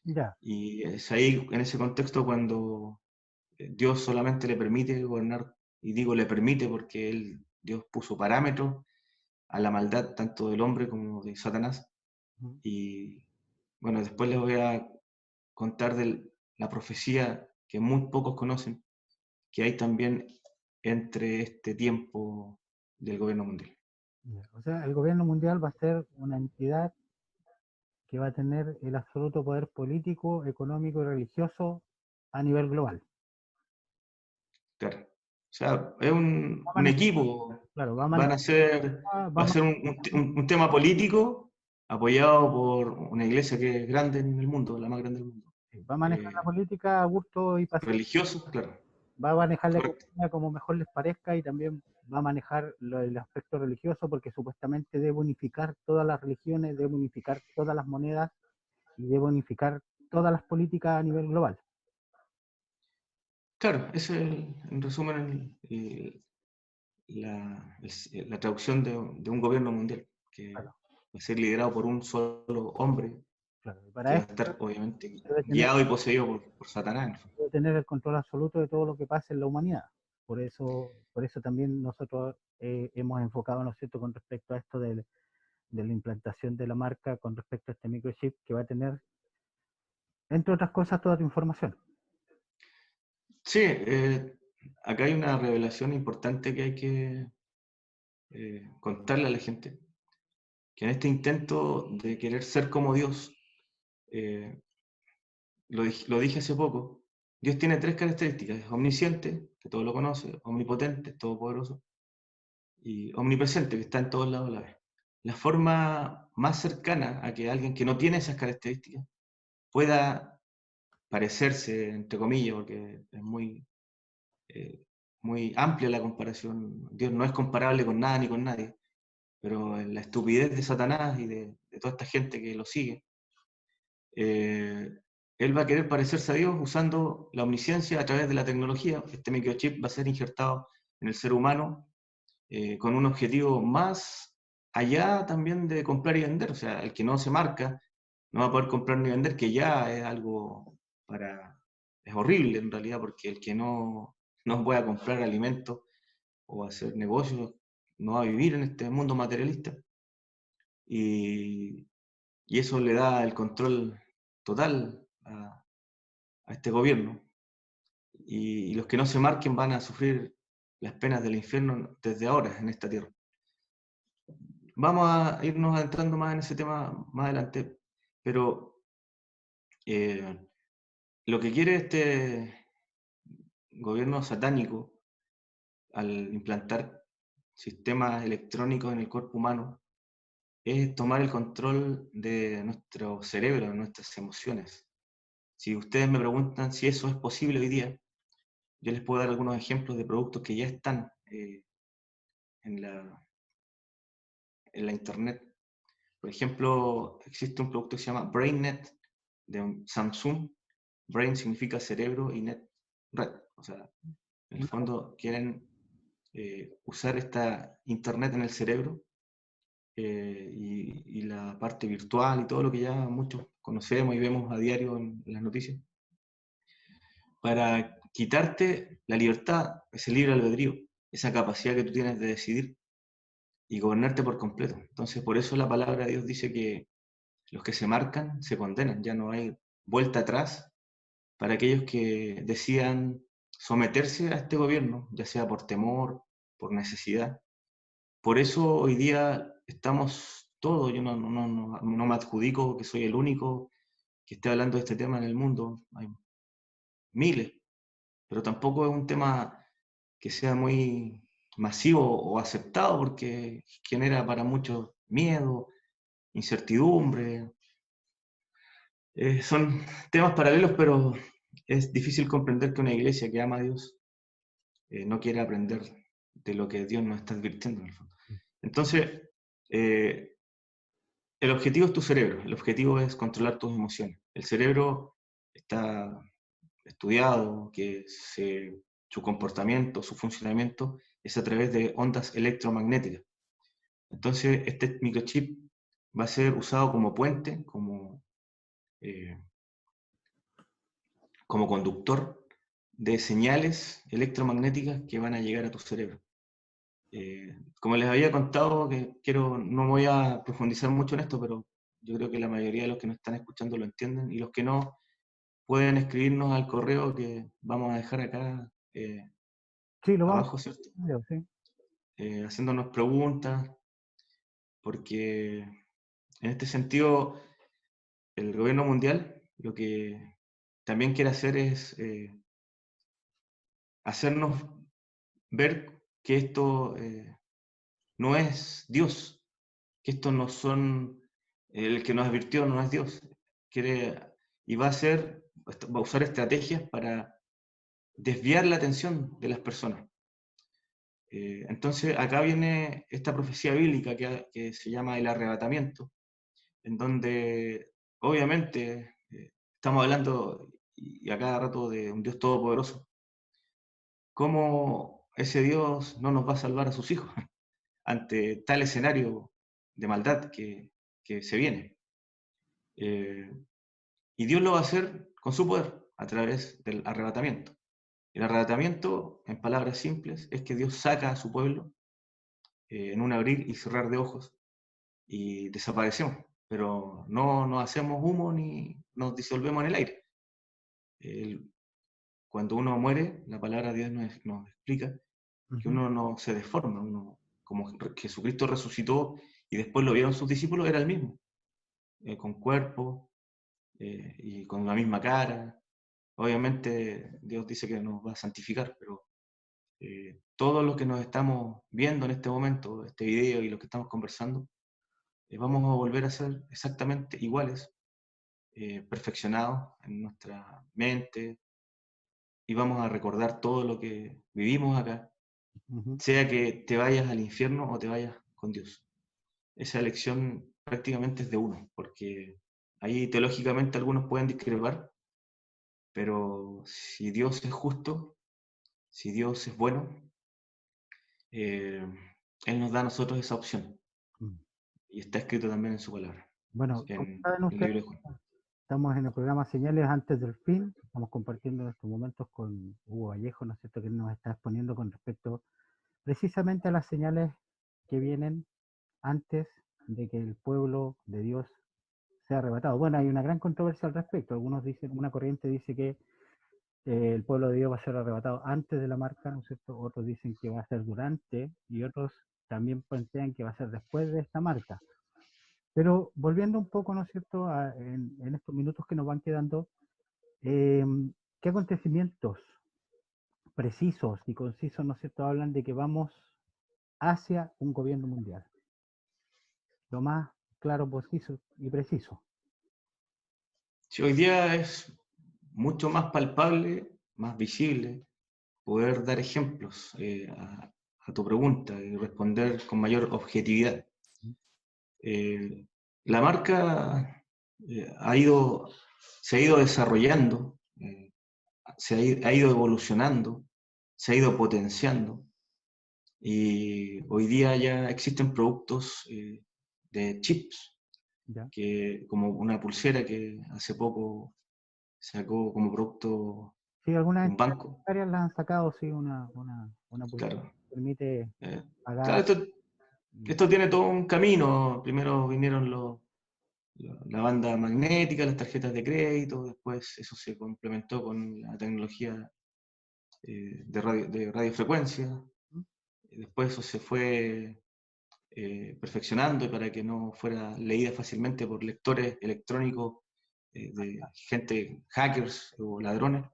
Ya. Y es ahí, en ese contexto, cuando Dios solamente le permite gobernar, y digo le permite porque Dios puso parámetros a la maldad tanto del hombre como de Satanás. Ujú. Y bueno, después les voy a contar de la profecía que muy pocos conocen, que hay también entre este tiempo del gobierno mundial. Ya. O sea, el gobierno mundial va a ser una entidad que va a tener el absoluto poder político, económico y religioso a nivel global. Claro. O sea, es Va a un manejar, equipo, claro, va a van manejar, a ser, va va a a ser un tema político apoyado por una iglesia que es grande en el mundo, la más grande del mundo. va a manejar la Eh, política a gusto y pasión. religioso, claro, Va a manejar la correcto. economía como mejor les parezca y también va a manejar el aspecto religioso porque supuestamente debe unificar todas las religiones, debe unificar todas las monedas y debe unificar todas las políticas a nivel global. Claro, ese es, en resumen, la traducción de un gobierno mundial, que Claro, va a ser liderado por un solo hombre, claro. Y que para va a esto estar obviamente debe tener, guiado y poseído por Satanás, en el fondo. debe tener el control absoluto de todo lo que pasa en la humanidad. Por eso también nosotros hemos enfocado, ¿no es cierto?, con respecto a esto de la implantación de la marca, con respecto a este microchip que va a tener, entre otras cosas, toda tu información. Sí, acá hay una revelación importante que hay que contarle a la gente, que en este intento de querer ser como Dios, eh, lo dije hace poco, Dios tiene tres características: es omnisciente, que todo lo conoce; omnipotente, todopoderoso; y omnipresente, que está en todos lados a la vez. La forma más cercana a que alguien que no tiene esas características pueda parecerse, entre comillas, porque es eh, muy amplia la comparación, Dios no es comparable con nada ni con nadie, pero en la estupidez de Satanás y de toda esta gente que lo sigue, eh, él va a querer parecerse a Dios usando la omnisciencia a través de la tecnología. Este microchip va a ser injertado en el ser humano con un objetivo más allá también de comprar y vender. O sea, el que no se marca no va a poder comprar ni vender, que ya es algo para... Es horrible en realidad, porque el que no pueda comprar alimentos o hacer negocios no va a vivir en este mundo materialista. Y, y eso le da el control total a este gobierno. Y los que no se marquen van a sufrir las penas del infierno desde ahora en esta tierra. Vamos a irnos adentrando más en ese tema más adelante, pero eh, lo que quiere este gobierno satánico al implantar sistemas electrónicos en el cuerpo humano es tomar el control de nuestro cerebro, de nuestras emociones. Si ustedes me preguntan si eso es posible hoy día, yo les puedo dar algunos ejemplos de productos que ya están en en la internet. Por ejemplo, existe un producto que se llama BrainNet de Samsung. Brain significa cerebro y net, red. O sea, en el fondo quieren usar esta internet en el cerebro y la parte virtual y todo lo que ya muchos conocemos y vemos a diario en las noticias, para quitarte la libertad, ese libre albedrío, esa capacidad que tú tienes de decidir y gobernarte por completo. Entonces, por eso la palabra de Dios dice que los que se marcan se condenan, ya no hay vuelta atrás para aquellos que decidan someterse a este gobierno, ya sea por temor, por necesidad. Por eso hoy día estamos todos, yo no me adjudico que soy el único que esté hablando de este tema en el mundo, hay miles, pero tampoco es un tema que sea muy masivo o aceptado porque genera para muchos miedo, incertidumbre. Son temas paralelos, pero es difícil comprender que una iglesia que ama a Dios no quiere aprender de lo que Dios nos está advirtiendo en el fondo. Entonces, eh, el objetivo es tu cerebro, el objetivo es controlar tus emociones. El cerebro está estudiado que su comportamiento, su funcionamiento es a través de ondas electromagnéticas. Entonces, este microchip va a ser usado como puente, eh, como conductor de señales electromagnéticas que van a llegar a tu cerebro. Como les había contado, no voy a profundizar mucho en esto, pero yo creo que la mayoría de los que nos están escuchando lo entienden, y los que no pueden escribirnos al correo que vamos a dejar acá Sí, lo vamos abajo, ¿cierto? a ver, sí. Haciéndonos preguntas. porque en este sentido el gobierno mundial lo que también quiere hacer es hacernos ver que esto no es Dios, que estos no son, el que nos advirtió no es Dios. Quiere, y va a usar estrategias para desviar la atención de las personas. Entonces, acá viene esta profecía bíblica que se llama el arrebatamiento, en donde obviamente estamos hablando y a cada rato de un Dios todopoderoso. ¿Cómo ese Dios no nos va a salvar a sus hijos ante tal escenario de maldad que se viene? Y Dios lo va a hacer con su poder, a través del arrebatamiento. El arrebatamiento, en palabras simples, es que Dios saca a su pueblo en un abrir y cerrar de ojos y desaparecemos, pero no nos hacemos humo ni nos disolvemos en el aire. El- Cuando uno muere, la palabra de Dios nos explica que Ujú, uno no se deforma, uno, como Jesucristo resucitó y después lo vieron sus discípulos, era el mismo, con cuerpo y con la misma cara. Obviamente Dios dice que nos va a santificar, pero todo lo que nos estamos viendo en este momento, este video y lo que estamos conversando, vamos a volver a ser exactamente iguales, perfeccionados en nuestra mente, y vamos a recordar todo lo que vivimos acá, ujú. sea que te vayas al infierno o te vayas con Dios. Esa elección prácticamente es de uno, porque ahí teológicamente algunos pueden discrepar, pero si Dios es justo, si Dios es bueno, eh, Él nos da a nosotros esa opción. Mm. Y está escrito también en su palabra, Bueno, como en saben el ustedes, libro de Juan. estamos en el programa Señales antes del fin. Estamos compartiendo estos momentos con Hugo Vallejo, ¿no es cierto?, que nos está exponiendo con respecto precisamente a las señales que vienen antes de que el pueblo de Dios sea arrebatado. Bueno, hay una gran controversia al respecto. Algunos dicen, una corriente dice que el pueblo de Dios va a ser arrebatado antes de la marca, ¿no es cierto? Otros dicen que va a ser durante y otros también plantean que va a ser después de esta marca. Pero volviendo un poco, ¿no es cierto?, en estos minutos que nos van quedando, eh, ¿qué acontecimientos precisos y concisos, ¿no es cierto?, hablan de que vamos hacia un gobierno mundial? Lo más claro, conciso y preciso. Si hoy día es mucho más palpable, más visible, poder dar ejemplos a tu pregunta y responder con mayor objetividad. Eh, la marca se ha ido desarrollando, ha ido evolucionando, se ha ido potenciando, y hoy día ya existen productos de chips, ¿Ya? como una pulsera que hace poco sacó como producto Sí, algunas un entidades banco. bancarias las han sacado, sí, una pulsera Claro. que permite Claro, pagar. esto tiene todo un camino. Primero vinieron la banda magnética, las tarjetas de crédito, después eso se complementó con la tecnología de radiofrecuencia, después eso se fue perfeccionando para que no fuera leída fácilmente por lectores electrónicos de gente, hackers o ladrones,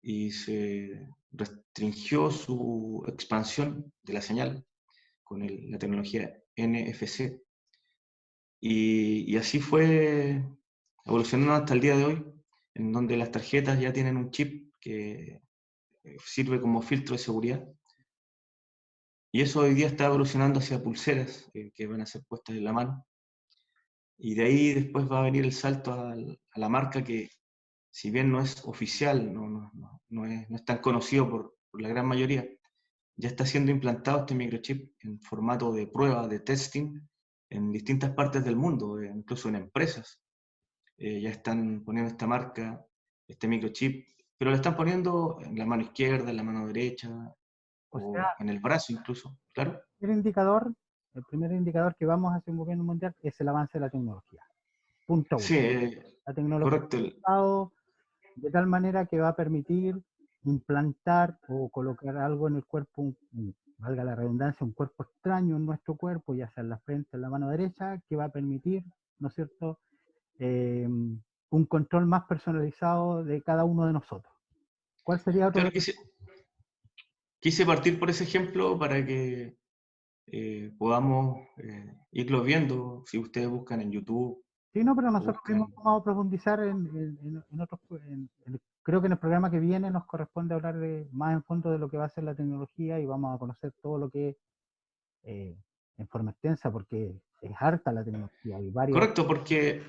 y se restringió su expansión de la señal con la tecnología NFC. Y así fue evolucionando hasta el día de hoy, en donde las tarjetas ya tienen un chip que sirve como filtro de seguridad. Y eso hoy día está evolucionando hacia pulseras que van a ser puestas en la mano. Y de ahí después va a venir el salto a la marca que, si bien no es oficial, no es tan conocido por la gran mayoría, ya está siendo implantado este microchip en formato de prueba, de testing, en distintas partes del mundo, incluso en empresas. Ya están poniendo esta marca, este microchip, pero lo están poniendo en la mano izquierda, en la mano derecha, O sea, o en el brazo incluso, claro. el primer indicador que vamos hacia un gobierno mundial es el avance de la tecnología. Punto Sí, uno. La tecnología correcto. ha avanzado de tal manera que va a permitir implantar o colocar algo en el cuerpo, valga la redundancia, un cuerpo extraño en nuestro cuerpo, ya sea en la frente o en la mano derecha, que va a permitir, ¿no es cierto?, un control más personalizado de cada uno de nosotros. ¿Cuál sería otro Claro, de quise partir por ese ejemplo para que podamos irlo viendo. Si ustedes buscan en YouTube Sí, no, pero o nosotros mismos buscan... vamos a profundizar en otros, creo que en el programa que viene nos corresponde hablar más en fondo de lo que va a ser la tecnología y vamos a conocer todo lo que es en forma extensa, porque es harta la tecnología, hay varias. Correcto, porque,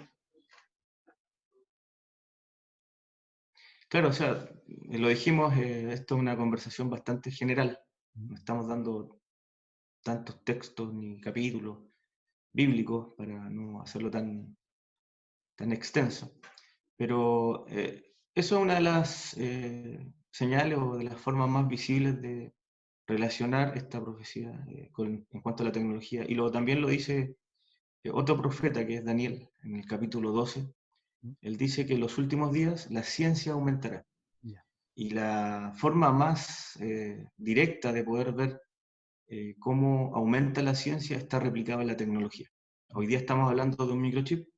claro, o sea, lo dijimos, esto es una conversación bastante general. No estamos dando tantos textos ni capítulos bíblicos para no hacerlo tan extenso. Pero eso es una de las señales o de las formas más visibles de relacionar esta profecía en cuanto a la tecnología. Y también lo dice otro profeta, que es Daniel, en el capítulo 12. ¿Mm? Él dice que en los últimos días la ciencia aumentará. Ya, Y la forma más directa de poder ver cómo aumenta la ciencia está replicada en la tecnología. Hoy día estamos hablando de un microchip, ya,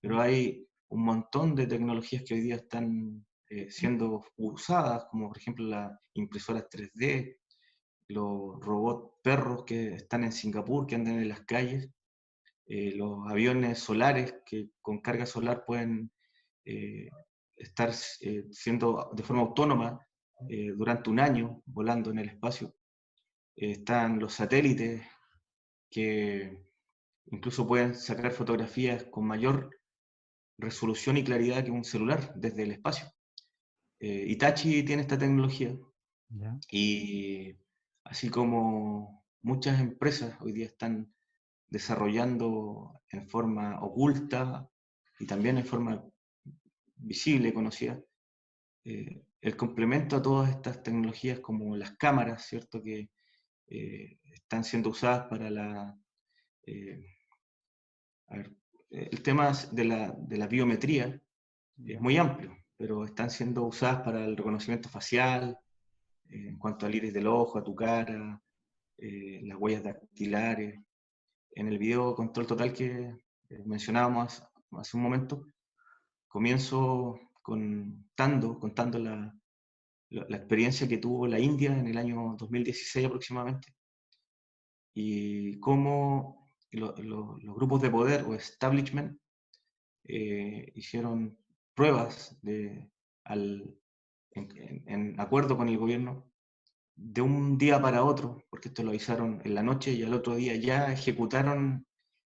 pero hay un montón de tecnologías que hoy día están siendo usadas, como por ejemplo las impresoras 3D, los robots perros que están en Singapur, que andan en las calles, los aviones solares que con carga solar pueden eh, estar siendo de forma autónoma durante un año volando en el espacio. Están los satélites que incluso pueden sacar fotografías con mayor resolución y claridad que un celular desde el espacio. Hitachi tiene esta tecnología ya, y así como muchas empresas hoy día están desarrollando en forma oculta y también en forma visible, conocida, el complemento a todas estas tecnologías como las cámaras, ¿cierto? Que están siendo usadas para eh, a ver, el tema de la biometría es ya, muy amplio, pero están siendo usadas para el reconocimiento facial, en cuanto al iris del ojo, a tu cara, las huellas dactilares. En el video Control Total que mencionábamos hace un momento, comienzo contando la experiencia que tuvo la India en el año 2016 aproximadamente, y cómo los grupos de poder o establishment hicieron pruebas en acuerdo con el gobierno de un día para otro, porque esto lo avisaron en la noche y al otro día ya ejecutaron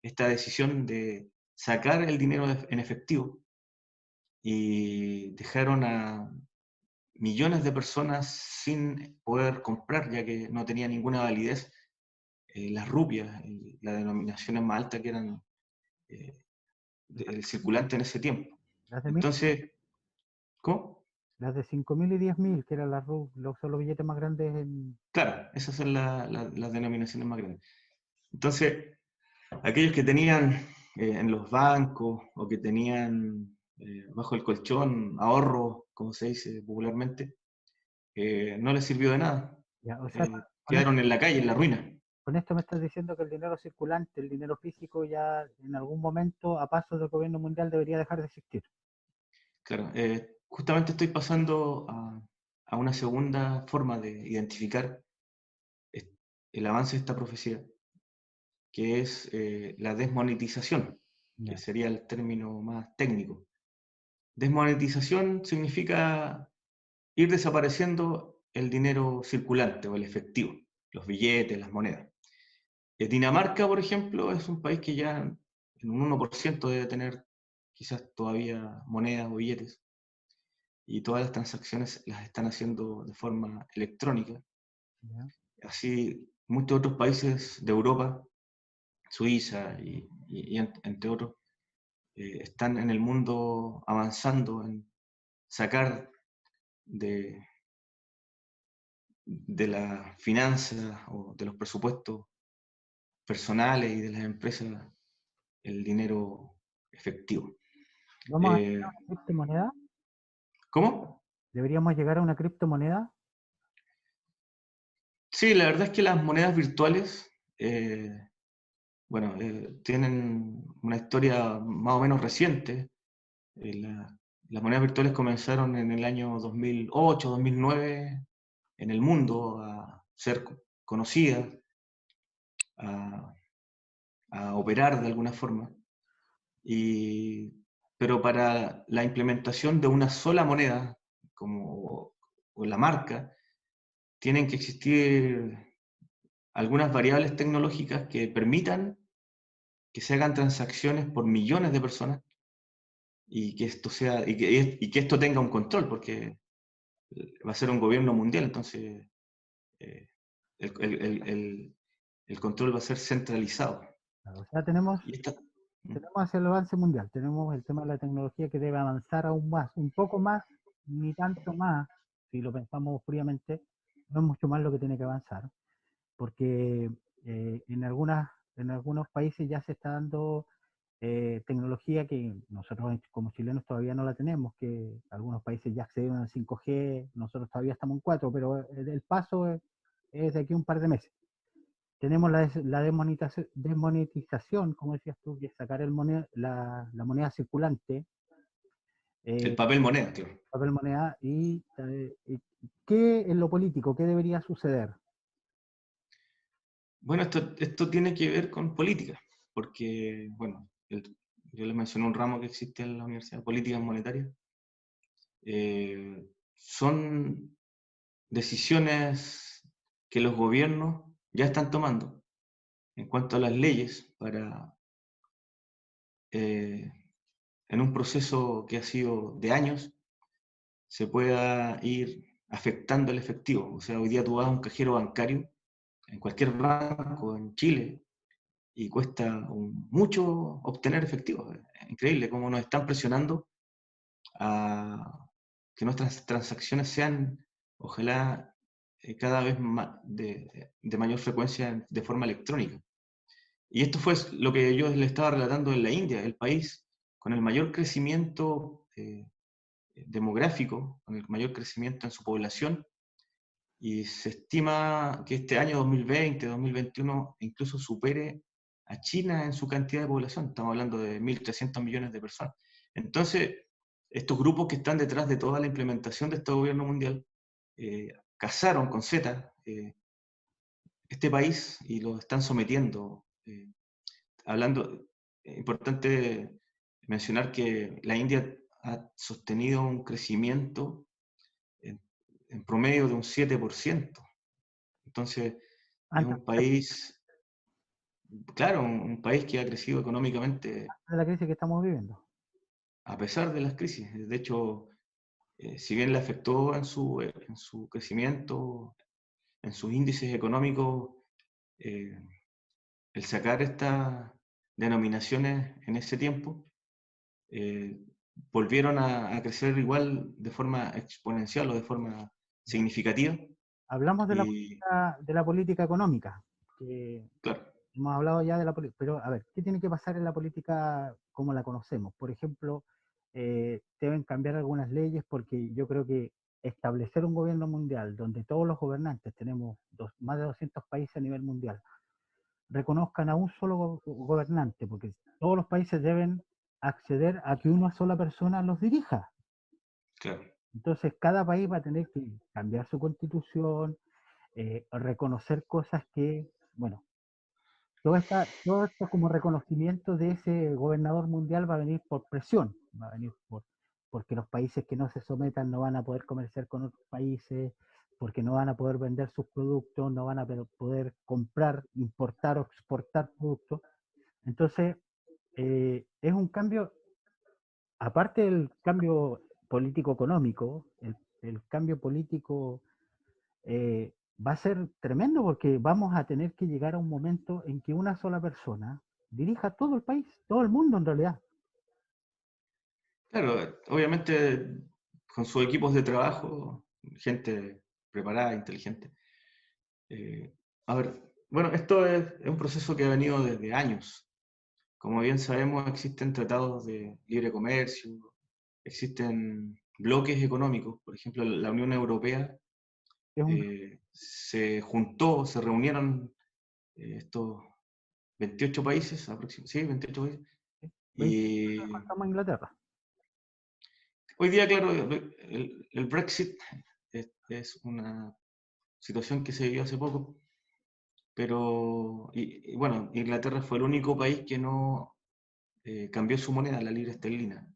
esta decisión de sacar el dinero en efectivo y dejaron a millones de personas sin poder comprar, ya que no tenía ninguna validez las rupias y las denominaciones más altas que eran eh, el circulante en ese tiempo. las de, Entonces, ¿cómo? las de 5.000 y 10.000, que eran son los billetes más grandes Claro, esas son las denominaciones más grandes. Entonces, aquellos que tenían en los bancos o que tenían bajo el colchón ahorros, como se dice popularmente, no les sirvió de nada. ya, o sea, Quedaron en la calle, en la ruina. con esto me estás diciendo que el dinero circulante, el dinero físico, ya en algún momento, a pasos del gobierno mundial, debería dejar de existir. Claro, justamente estoy pasando a una segunda forma de identificar es- el avance de esta profecía, que es la desmonetización, que Ya, sería el término más técnico. Desmonetización significa ir desapareciendo el dinero circulante o el efectivo, los billetes, las monedas. Dinamarca, por ejemplo, es un país que ya en un 1% debe tener quizás todavía monedas o billetes, y todas las transacciones las están haciendo de forma electrónica. ya. Así, muchos otros países de Europa, Suiza entre otros, están en el mundo avanzando en sacar de, de la finanza o de los presupuestos personales y de las empresas el dinero efectivo. ¿Vamos a llegar Eh, a una criptomoneda? ¿Cómo? ¿Deberíamos llegar a una criptomoneda? Sí, la verdad es que las monedas virtuales, bueno, tienen una historia más o menos reciente. Eh, la- las monedas virtuales comenzaron en el año 2008, 2009 en el mundo a ser conocidas, a, a operar de alguna forma. Y, pero para la implementación de una sola moneda, como o la marca, tienen que existir algunas variables tecnológicas que permitan que se hagan transacciones por millones de personas y que esto sea y que esto tenga un control, porque va a ser un gobierno mundial, entonces eh, el, el- el- el- el control va a ser centralizado. Claro, o sea, tenemos, Y esta, tenemos el avance mundial, tenemos el tema de la tecnología que debe avanzar aún más, un poco más, ni tanto más, si lo pensamos fríamente, no es mucho más lo que tiene que avanzar, porque en algunos países ya se está dando tecnología que nosotros como chilenos todavía no la tenemos, que algunos países ya accedieron al 5G, nosotros todavía estamos en 4, pero el paso es de aquí a un par de meses. Tenemos la desmonetización, como decías tú, que es sacar la moneda circulante, el eh, papel moneda, claro. papel moneda, y ¿qué en lo político, qué debería suceder? Bueno, esto tiene que ver con política, porque, bueno, yo les mencioné un ramo que existe en la Universidad, Políticas Monetarias. Son decisiones que los gobiernos ya están tomando en cuanto a las leyes para, eh, en un proceso que ha sido de años, se pueda ir afectando el efectivo. O sea, hoy día tú vas a un cajero bancario en cualquier banco en Chile y cuesta mucho obtener efectivo. Es increíble cómo nos están presionando a que nuestras transacciones sean, ojalá, cada vez más de mayor frecuencia de forma electrónica. Y esto fue lo que yo le estaba relatando en la India, el país con el mayor crecimiento demográfico, con el mayor crecimiento en su población, y se estima que este año 2020, 2021 incluso supere a China en su cantidad de población. Estamos hablando de 1.300 millones de personas. Entonces, estos grupos que están detrás de toda la implementación de este gobierno mundial casaron con Z este país y lo están sometiendo. Hablando, importante mencionar que la India ha sostenido un crecimiento en, en promedio de un 7%. Entonces, es Antes un país, claro, un país que ha crecido económicamente de la crisis que estamos viviendo. a pesar de las crisis. De hecho, si bien le afectó en su crecimiento, en sus índices económicos, eh, el sacar estas denominaciones en ese tiempo, eh, volvieron a crecer igual de forma exponencial o de forma significativa. Hablamos Y de la política económica, que claro, hemos hablado ya de la política, pero a ver, ¿qué tiene que pasar en la política como la conocemos? Por ejemplo, deben cambiar algunas leyes porque yo creo que establecer un gobierno mundial donde todos los gobernantes, tenemos más de 200 países a nivel mundial, reconozcan a un solo gobernante, porque todos los países deben acceder a que una sola persona los dirija. claro. Entonces, cada país va a tener que cambiar su constitución, reconocer cosas que, bueno, todo esto como reconocimiento de ese gobernador mundial va a venir por presión, va a venir porque los países que no se sometan no van a poder comerciar con otros países, porque no van a poder vender sus productos, no van a poder comprar, importar o exportar productos. Entonces, es un cambio, aparte del cambio político-económico, el cambio político va a ser tremendo porque vamos a tener que llegar a un momento en que una sola persona dirija todo el país, todo el mundo en realidad. Claro, obviamente con sus equipos de trabajo, gente preparada, inteligente. Eh, a ver, bueno, esto es un proceso que ha venido desde años. Como bien sabemos, existen tratados de libre comercio, existen bloques económicos. Por ejemplo, la Unión Europea Es un se juntó, se reunieron estos 28 países, sí, 28 países, 20 y contamos a Inglaterra. hoy día, claro, el Brexit es una situación que se vivió hace poco, pero, y bueno, Inglaterra fue el único país que no cambió su moneda, la libra esterlina,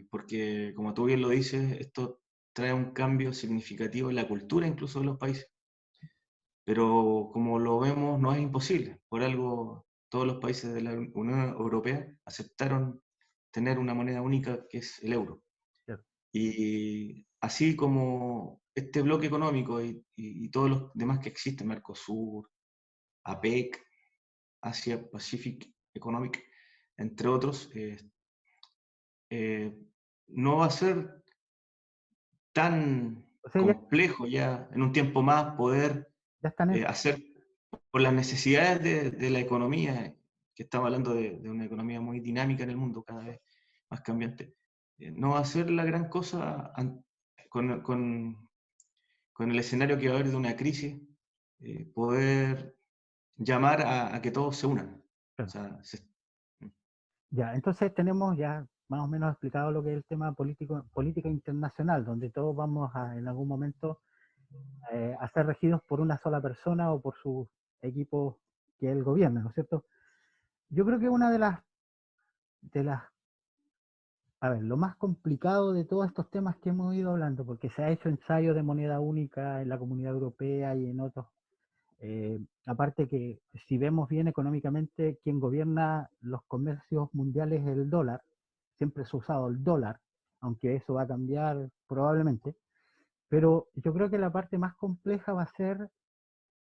porque como tú bien lo dices, esto trae un cambio significativo en la cultura incluso de los países, pero como lo vemos no es imposible, por algo todos los países de la Unión Europea aceptaron tener una moneda única que es el euro. Claro. Y así como este bloque económico y todos los demás que existen, Mercosur, APEC, Asia Pacific Economic, entre otros, eh, no va a ser tan O sea, complejo ya en un tiempo más poder ya están en, hacer por las necesidades de la economía, que estamos hablando de una economía muy dinámica en el mundo, cada vez más cambiante. No va a ser la gran cosa con el escenario que va a haber de una crisis, poder llamar a que todos se unan. O claro. sea, Ya, entonces tenemos ya más o menos explicado lo que es el tema política internacional, donde todos vamos a, en algún momento, a ser regidos por una sola persona o por sus equipos que él gobierna, ¿no es cierto? Yo creo que una de las, a ver, lo más complicado de todos estos temas que hemos ido hablando, porque se ha hecho ensayo de moneda única en la Comunidad Europea y en otros, aparte que si vemos bien económicamente, quien gobierna los comercios mundiales es el dólar, siempre se ha usado el dólar, aunque eso va a cambiar probablemente, pero yo creo que la parte más compleja va a ser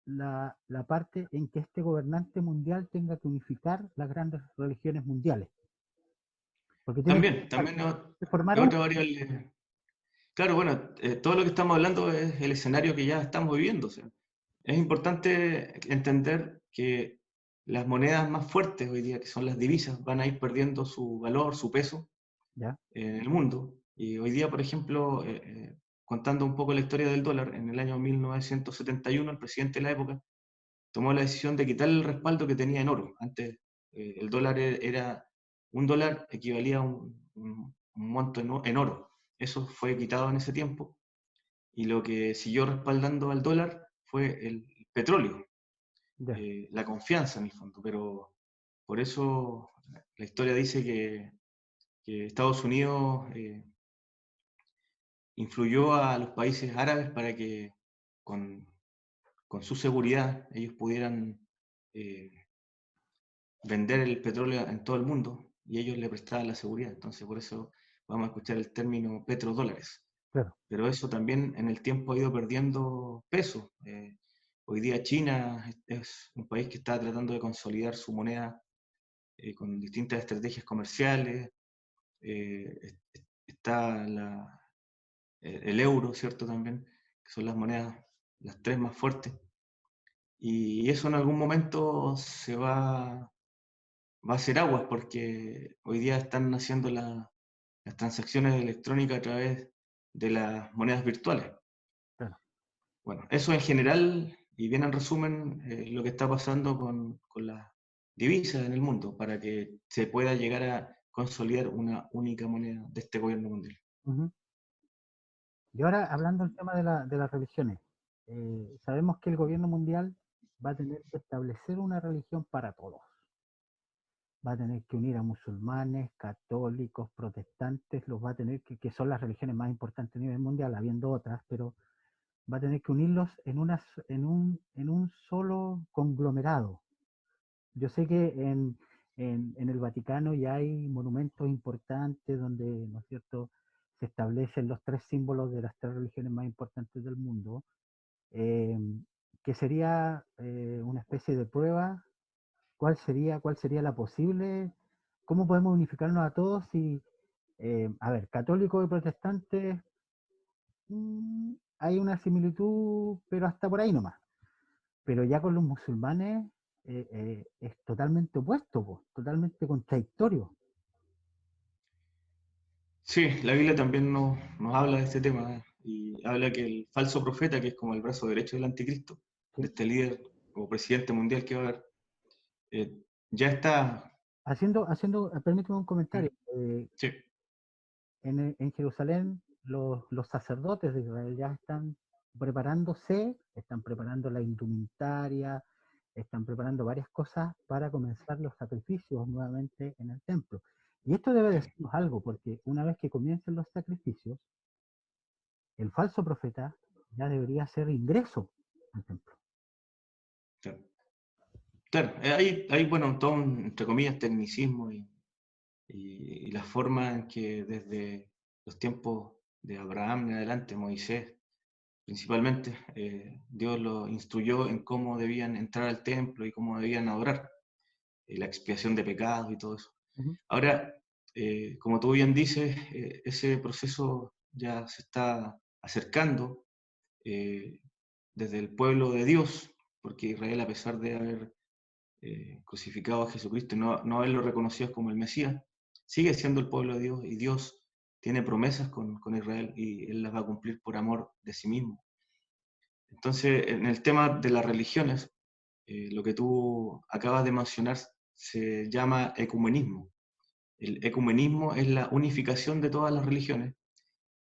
la parte en que este gobernante mundial tenga que unificar las grandes religiones mundiales, porque tienen también que formar es un... otra variable. Claro, bueno, todo lo que estamos hablando es el escenario que ya estamos viviendo. O sea, es importante entender que las monedas más fuertes hoy día, que son las divisas, van a ir perdiendo su valor, su peso ¿Ya? en el mundo. Y hoy día, por ejemplo, contando un poco la historia del dólar, en el año 1971 el presidente de la época tomó la decisión de quitar el respaldo que tenía en oro. Antes el dólar era, un dólar equivalía a un monto en oro. Eso fue quitado en ese tiempo y lo que siguió respaldando al dólar fue el petróleo, Ya, la confianza en el fondo. Pero por eso la historia dice que Estados Unidos influyó a los países árabes para que con, con su seguridad ellos pudieran eh, vender el petróleo en todo el mundo y ellos le prestaban la seguridad. Entonces, por eso vamos a escuchar el término petrodólares. claro, Pero eso también en el tiempo ha ido perdiendo peso. Hoy día China es un país que está tratando de consolidar su moneda con distintas estrategias comerciales. Eh, está el euro, ¿cierto? También, que son las monedas, las tres más fuertes. Y eso en algún momento va a ser aguas porque hoy día están haciendo las transacciones electrónicas a través de las monedas virtuales. claro. Bueno, eso en general, y bien en resumen, lo que está pasando con las divisas en el mundo para que se pueda llegar a consolidar una única moneda de este gobierno mundial. Ujú. Y ahora, hablando del tema de las religiones, sabemos que el gobierno mundial va a tener que establecer una religión para todos. Va a tener que unir a musulmanes, católicos, protestantes, los va a tener que son las religiones más importantes a nivel mundial, habiendo otras, pero va a tener que unirlos en un solo conglomerado. Yo sé que en el Vaticano ya hay monumentos importantes donde, ¿no es cierto?, se establecen los tres símbolos de las tres religiones más importantes del mundo, eh, que sería una especie de prueba. Cuál sería la posible? ¿Cómo podemos unificarnos a todos si, a ver, católicos y protestantes, hay una similitud, pero hasta por ahí nomás? Pero ya con los musulmanes es totalmente opuesto, po, totalmente contradictorio. Sí, la Biblia también nos habla de este tema, y habla que el falso profeta, que es como el brazo derecho del anticristo, Sí. de este líder o presidente mundial que va a haber, ya está. Permíteme un comentario. Sí, En Jerusalén, los sacerdotes de Israel ya están preparando la indumentaria, están preparando varias cosas para comenzar los sacrificios nuevamente en el templo. Y esto debe sí, decirnos algo, porque una vez que comiencen los sacrificios, el falso profeta ya debería hacer ingreso al templo. claro. Claro, hay, bueno, todo un, entre comillas, tecnicismo y la forma en que desde los tiempos de Abraham en adelante, Moisés principalmente, Dios los instruyó en cómo debían entrar al templo y cómo debían adorar, la expiación de pecados y todo eso. Ujú. Ahora, como tú bien dices, ese proceso ya se está acercando eh, desde el pueblo de Dios, porque Israel, a pesar de haber crucificado a Jesucristo y no haberlo reconocido como el Mesías, sigue siendo el pueblo de Dios y Dios tiene promesas con Israel y Él las va a cumplir por amor de sí mismo. Entonces, en el tema de las religiones, lo que tú acabas de mencionar se llama ecumenismo. El ecumenismo es la unificación de todas las religiones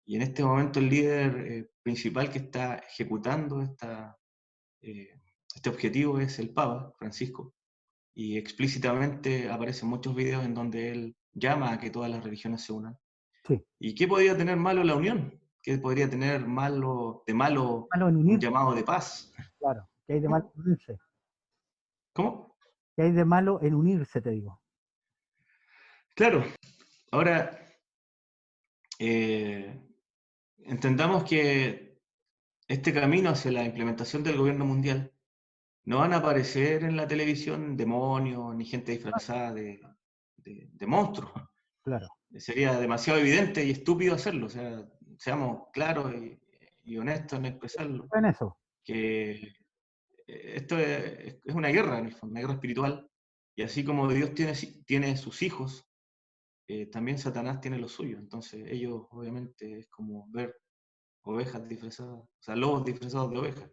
y en este momento el líder principal que está ejecutando eh, este objetivo es el Papa Francisco y explícitamente aparecen muchos videos en donde él llama a que todas las religiones se unan. Sí, ¿Y qué podría tener malo la unión? ¿Qué podría tener de malo malo en un unirse, llamado de paz? claro. ¿Qué hay de malo en unirse? ¿Cómo? ¿Qué hay de malo en unirse, te digo? Claro, ahora eh, entendamos que este camino hacia la implementación del gobierno mundial no van a aparecer en la televisión demonios ni gente disfrazada de monstruos. Claro. Sería demasiado evidente y estúpido hacerlo. O sea, seamos claros y honestos en expresarlo. En eso. Que esto es una guerra, en el fondo, una guerra espiritual. Y así como Dios tiene sus hijos, también Satanás tiene los suyos. Entonces ellos obviamente es como ver ovejas disfrazadas, o sea, lobos disfrazados de ovejas.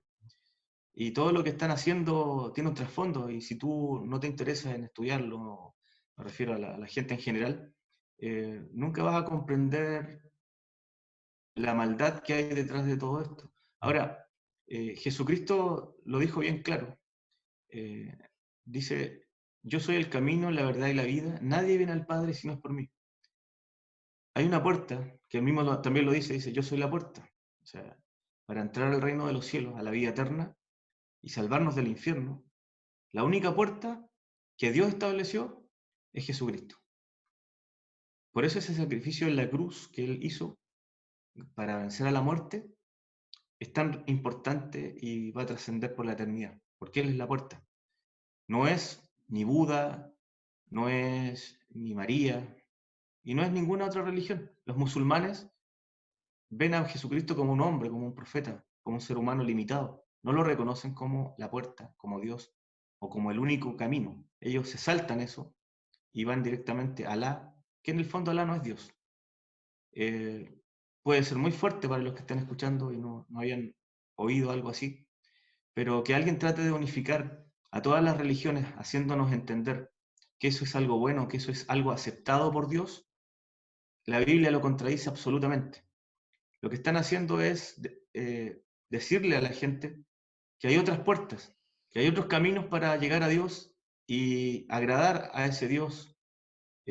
Y todo lo que están haciendo tiene un trasfondo y si tú no te interesas en estudiarlo, me refiero a la gente en general, nunca vas a comprender la maldad que hay detrás de todo esto. Ahora, Jesucristo lo dijo bien claro. eh, Dice, yo soy el camino, la verdad y la vida, nadie viene al Padre si no es por mí. Hay una puerta, que él mismo también lo dice, yo soy la puerta. O sea, para entrar al reino de los cielos, a la vida eterna y salvarnos del infierno, la única puerta que Dios estableció es Jesucristo. Por eso ese sacrificio en la cruz que Él hizo para vencer a la muerte es tan importante y va a trascender por la eternidad, porque Él es la puerta. No es ni Buda, no es ni María, y no es ninguna otra religión. Los musulmanes ven a Jesucristo como un hombre, como un profeta, como un ser humano limitado. No lo reconocen como la puerta, como Dios o como el único camino. Ellos se saltan eso y van directamente a Alá, que en el fondo Alá no es Dios. Eh, Puede ser muy fuerte para los que están escuchando y no habían oído algo así, pero que alguien trate de unificar a todas las religiones haciéndonos entender que eso es algo bueno, que eso es algo aceptado por Dios, la Biblia lo contradice absolutamente. Lo que están haciendo es decirle a la gente que hay otras puertas, que hay otros caminos para llegar a Dios y agradar a ese Dios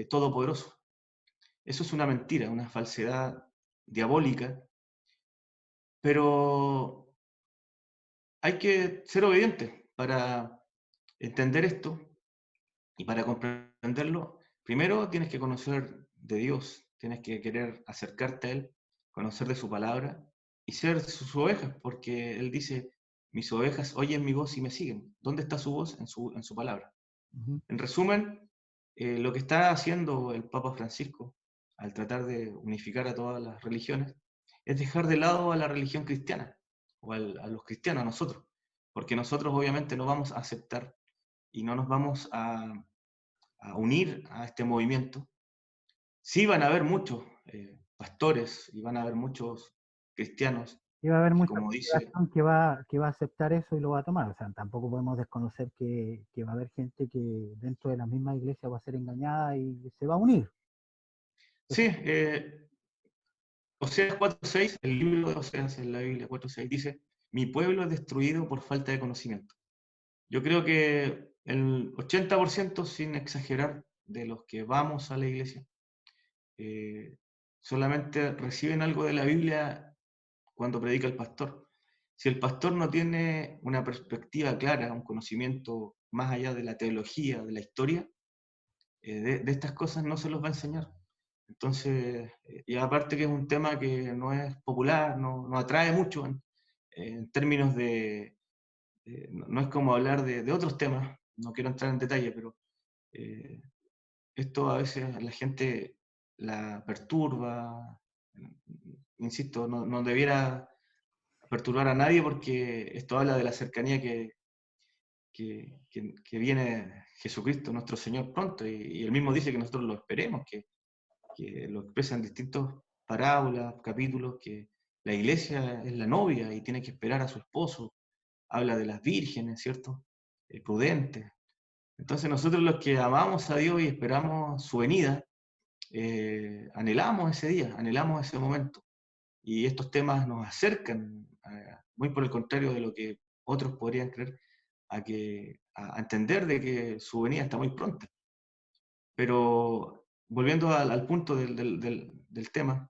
todopoderoso. Eso es una mentira, una falsedad diabólica, pero hay que ser obediente para entender esto y para comprenderlo. Primero tienes que conocer de Dios, tienes que querer acercarte a Él, conocer de su palabra y ser sus ovejas, porque Él dice, mis ovejas oyen mi voz y me siguen. ¿Dónde está su voz? En su palabra. Ujú. En resumen, lo que está haciendo el Papa Francisco al tratar de unificar a todas las religiones es dejar de lado a la religión cristiana o a los cristianos, a nosotros, porque nosotros obviamente no vamos a aceptar y no nos vamos a unir a este movimiento. Sí van a haber muchos pastores y van a haber muchos cristianos Y va a haber que mucha como dice, población que va a aceptar eso y lo va a tomar. O sea, tampoco podemos desconocer que va a haber gente que dentro de la misma iglesia va a ser engañada y se va a unir. sí, Entonces, Oseas 4:6, el libro de Oseas en la Biblia 4:6 dice, mi pueblo es destruido por falta de conocimiento. Yo creo que el 80%, sin exagerar, de los que vamos a la iglesia, eh, solamente reciben algo de la Biblia cuando predica el pastor. Si el pastor no tiene una perspectiva clara, un conocimiento más allá de la teología, de la historia, de estas cosas no se los va a enseñar. Entonces, y aparte que es un tema que no es popular, no atrae mucho en términos de, no es como hablar de otros temas, no quiero entrar en detalle, pero eh, esto a veces a la gente la perturba, insisto, no debiera perturbar a nadie porque esto habla de la cercanía que viene Jesucristo, nuestro Señor, pronto, y él mismo dice que nosotros lo esperemos, que lo expresa en distintas parábolas, capítulos, que la iglesia es la novia y tiene que esperar a su esposo, habla de las vírgenes, ¿cierto? Prudentes. Entonces nosotros los que amamos a Dios y esperamos su venida, anhelamos ese día, anhelamos ese momento. Y estos temas nos acercan, muy por el contrario de lo que otros podrían creer, a entender de que su venida está muy pronta. Pero volviendo al punto del tema,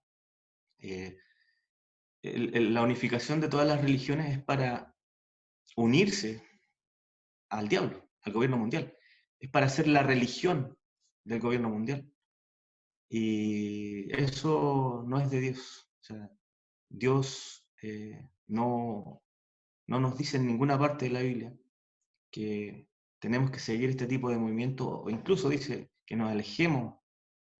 eh, la unificación de todas las religiones es para unirse al diablo, al gobierno mundial. Es para ser la religión del gobierno mundial. Y eso no es de Dios. O sea, Dios no nos dice en ninguna parte de la Biblia que tenemos que seguir este tipo de movimiento, o incluso dice que nos alejemos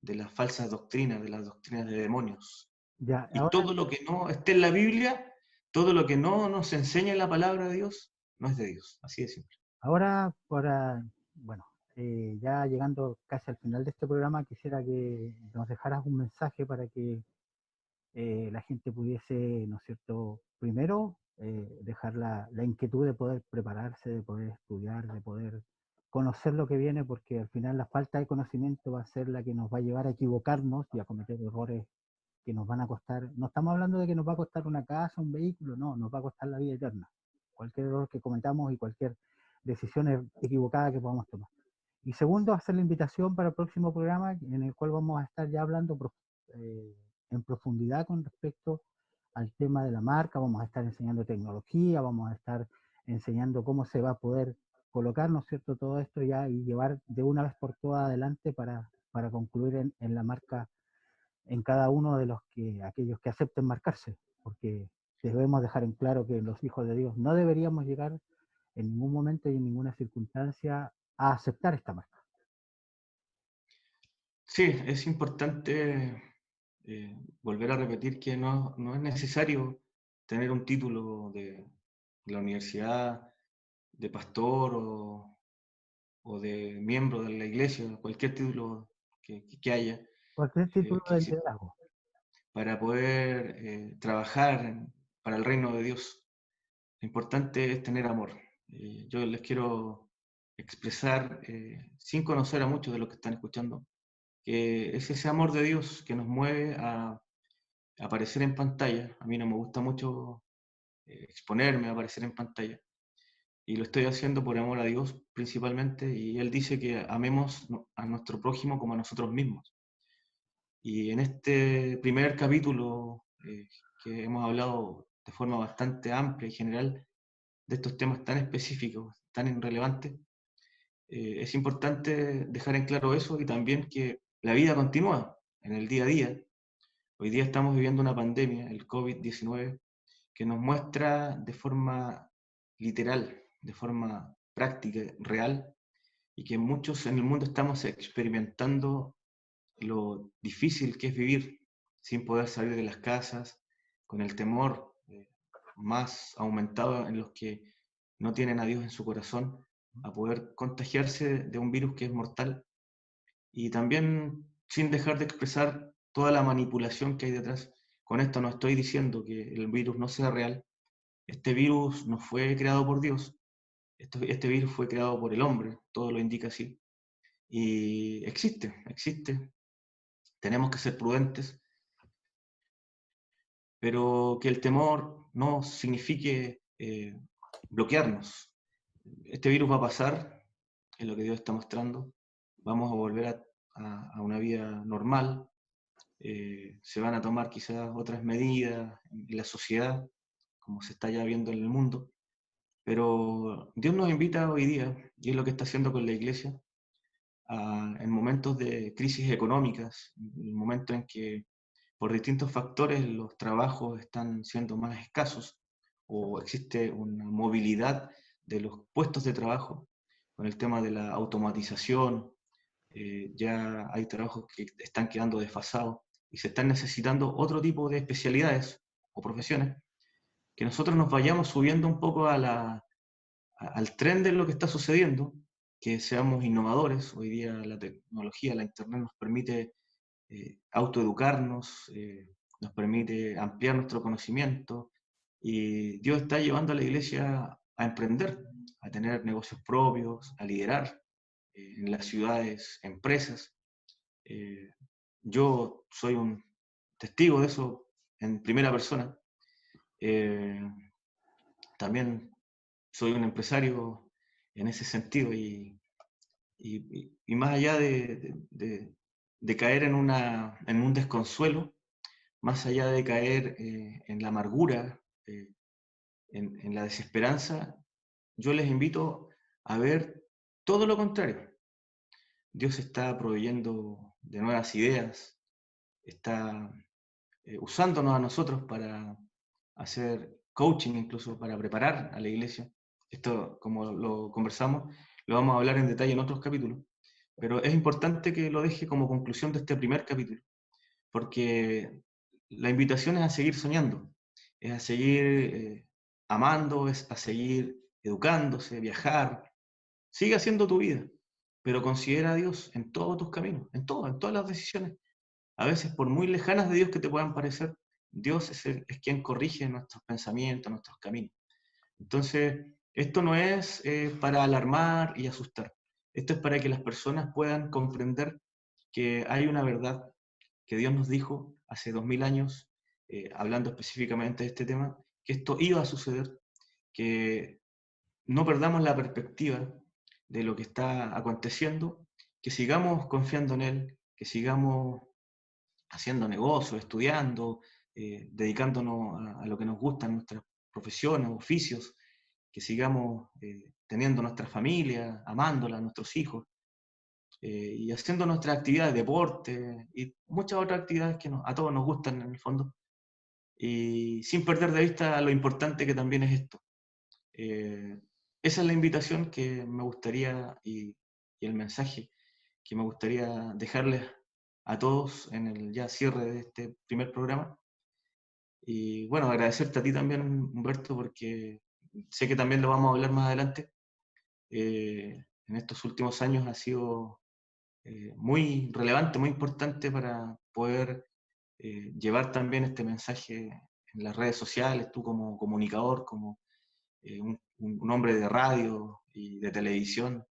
de las falsas doctrinas, de las doctrinas de demonios. ya, Y ahora, todo lo que no esté en la Biblia, todo lo que no nos enseña en la palabra de Dios, no es de Dios. Así de simple. ahora para, bueno, ya llegando casi al final de este programa, quisiera que nos dejaras un mensaje para que la gente pudiese, ¿no es cierto?, primero dejar la inquietud de poder prepararse, de poder estudiar, de poder conocer lo que viene, porque al final la falta de conocimiento va a ser la que nos va a llevar a equivocarnos y a cometer errores que nos van a costar. No estamos hablando de que nos va a costar una casa, un vehículo, no, nos va a costar la vida eterna. Cualquier error que cometamos y cualquier decisión equivocada que podamos tomar. Y segundo, hacer la invitación para el próximo programa en el cual vamos a estar ya hablando eh, en profundidad con respecto al tema de la marca, vamos a estar enseñando tecnología, vamos a estar enseñando cómo se va a poder colocar, ¿no es cierto?, todo esto ya y llevar de una vez por todas adelante para concluir en la marca en cada uno de los que, aquellos que acepten marcarse, porque debemos dejar en claro que los hijos de Dios no deberíamos llegar en ningún momento y en ninguna circunstancia a aceptar esta marca. Sí, es importante volver a repetir que no es necesario tener un título de la universidad, de pastor o de miembro de la iglesia, cualquier título que haya, Cualquier título que de si- liderazgo. para poder trabajar para el reino de Dios. Lo importante es tener amor. Yo les quiero expresar, sin conocer a muchos de los que están escuchando, que es ese amor de Dios que nos mueve a aparecer en pantalla. A mí no me gusta mucho exponerme a aparecer en pantalla. Y lo estoy haciendo por amor a Dios principalmente. Y Él dice que amemos a nuestro prójimo como a nosotros mismos. Y en este primer capítulo, que hemos hablado de forma bastante amplia y general de estos temas tan específicos, tan relevantes, es importante dejar en claro eso y también que la vida continúa en el día a día. Hoy día estamos viviendo una pandemia, el COVID-19, que nos muestra de forma literal, de forma práctica, real, y que muchos en el mundo estamos experimentando lo difícil que es vivir sin poder salir de las casas, con el temor más aumentado en los que no tienen a Dios en su corazón, a poder contagiarse de un virus que es mortal y también sin dejar de expresar toda la manipulación que hay detrás, Con esto no estoy diciendo que el virus no sea real. Este virus no fue creado por Dios. Este virus fue creado por el hombre, todo lo indica así. Y existe. Tenemos que ser prudentes, pero que el temor no signifique bloquearnos. Este virus va a pasar, es lo que Dios está mostrando. Vamos a volver a una vida normal. Se van a tomar quizás otras medidas en la sociedad, como se está ya viendo en el mundo. Pero Dios nos invita hoy día, y es lo que está haciendo con la iglesia, en momentos de crisis económicas, en momentos en que por distintos factores los trabajos están siendo más escasos o existe una movilidad de los puestos de trabajo con el tema de la automatización. Ya hay trabajos que están quedando desfasados y se están necesitando otro tipo de especialidades o profesiones, que nosotros nos vayamos subiendo un poco al tren de lo que está sucediendo, que seamos innovadores. Hoy día la tecnología, la internet nos permite autoeducarnos, nos permite ampliar nuestro conocimiento, y Dios está llevando a la iglesia a emprender, a tener negocios propios, a liderar en las ciudades, empresas. Eh, yo soy un testigo de eso en primera persona. Eh, También soy un empresario en ese sentido, y más allá de caer en un desconsuelo, más allá de caer en la amargura, en la desesperanza, yo les invito a ver todo lo contrario. Dios está proveyendo de nuevas ideas, está usándonos a nosotros para hacer coaching, incluso para preparar a la iglesia. Esto, como lo conversamos, lo vamos a hablar en detalle en otros capítulos, pero es importante que lo deje como conclusión de este primer capítulo, porque la invitación es a seguir soñando, es a seguir amando, es a seguir educándose, viajar. Sigue haciendo tu vida, pero considera a Dios en todos tus caminos, en todas las decisiones. A veces, por muy lejanas de Dios que te puedan parecer, Dios es quien corrige nuestros pensamientos, nuestros caminos. Entonces, esto no es para alarmar y asustar. Esto es para que las personas puedan comprender que hay una verdad que Dios nos dijo hace 2000 años, hablando específicamente de este tema, que esto iba a suceder, que no perdamos la perspectiva de lo que está aconteciendo, que sigamos confiando en Él, que sigamos haciendo negocios, estudiando, dedicándonos a lo que nos gustan, nuestras profesiones, oficios, que sigamos teniendo nuestra familia, amándola, a nuestros hijos, y haciendo nuestras actividades, deporte y muchas otras actividades que a todos nos gustan en el fondo, y sin perder de vista lo importante que también es esto. Esa es la invitación que me gustaría, y el mensaje que me gustaría dejarles a todos en el ya cierre de este primer programa. Y bueno, agradecerte a ti también, Humberto, porque sé que también lo vamos a hablar más adelante. En estos últimos años ha sido muy relevante, muy importante para poder llevar también este mensaje en las redes sociales, tú como comunicador, como un hombre de radio y de televisión,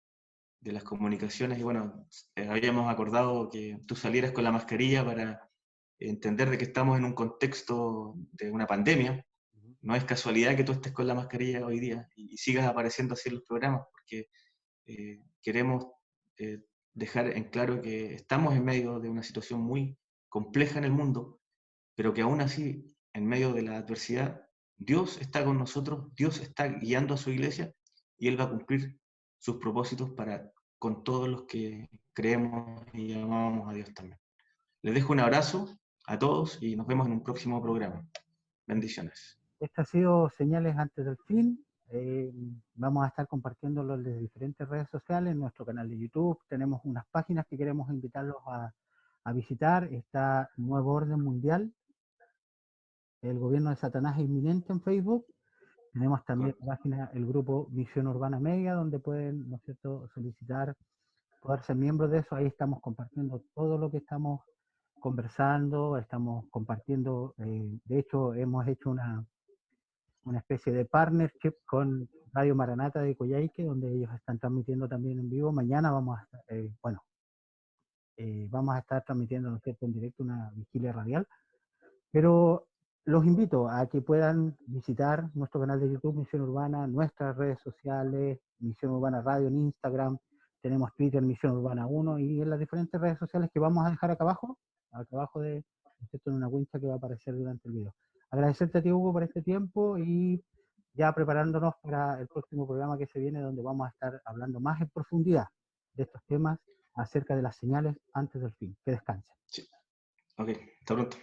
de las comunicaciones. Y bueno, habíamos acordado que tú salieras con la mascarilla para entender de que estamos en un contexto de una pandemia. No es casualidad que tú estés con la mascarilla hoy día y sigas apareciendo así en los programas, porque queremos eh, dejar en claro que estamos en medio de una situación muy compleja en el mundo, pero que aún así, en medio de la adversidad, Dios está con nosotros, Dios está guiando a su iglesia, y Él va a cumplir sus propósitos con todos los que creemos y amamos a Dios también. Les dejo un abrazo a todos y nos vemos en un próximo programa. Bendiciones. Esto ha sido Señales antes del fin. Vamos a estar compartiéndolo en las diferentes redes sociales, en nuestro canal de YouTube. Tenemos unas páginas que queremos invitarlos a visitar. Está Nuevo Orden Mundial, el gobierno de Satanás es inminente en Facebook. Tenemos también la página, el grupo Misión Urbana Media, donde pueden, ¿no es cierto?, solicitar poder ser miembros de eso. Ahí estamos compartiendo todo lo que estamos conversando, estamos compartiendo, de hecho hemos hecho una especie de partnership con Radio Maranata de Coyhaique, donde ellos están transmitiendo también en vivo. Mañana vamos a estar, vamos a estar transmitiendo, ¿no es cierto?, en directo una vigilia radial. Pero los invito a que puedan visitar nuestro canal de YouTube, Misión Urbana, nuestras redes sociales, Misión Urbana Radio en Instagram, tenemos Twitter, Misión Urbana 1, y en las diferentes redes sociales que vamos a dejar acá abajo de, ¿no es cierto?, en una wincha que va a aparecer durante el video. Agradecerte a ti, Hugo, por este tiempo y ya preparándonos para el próximo programa que se viene, donde vamos a estar hablando más en profundidad de estos temas acerca de las señales antes del fin. Que descansen. Sí. Ok, hasta pronto.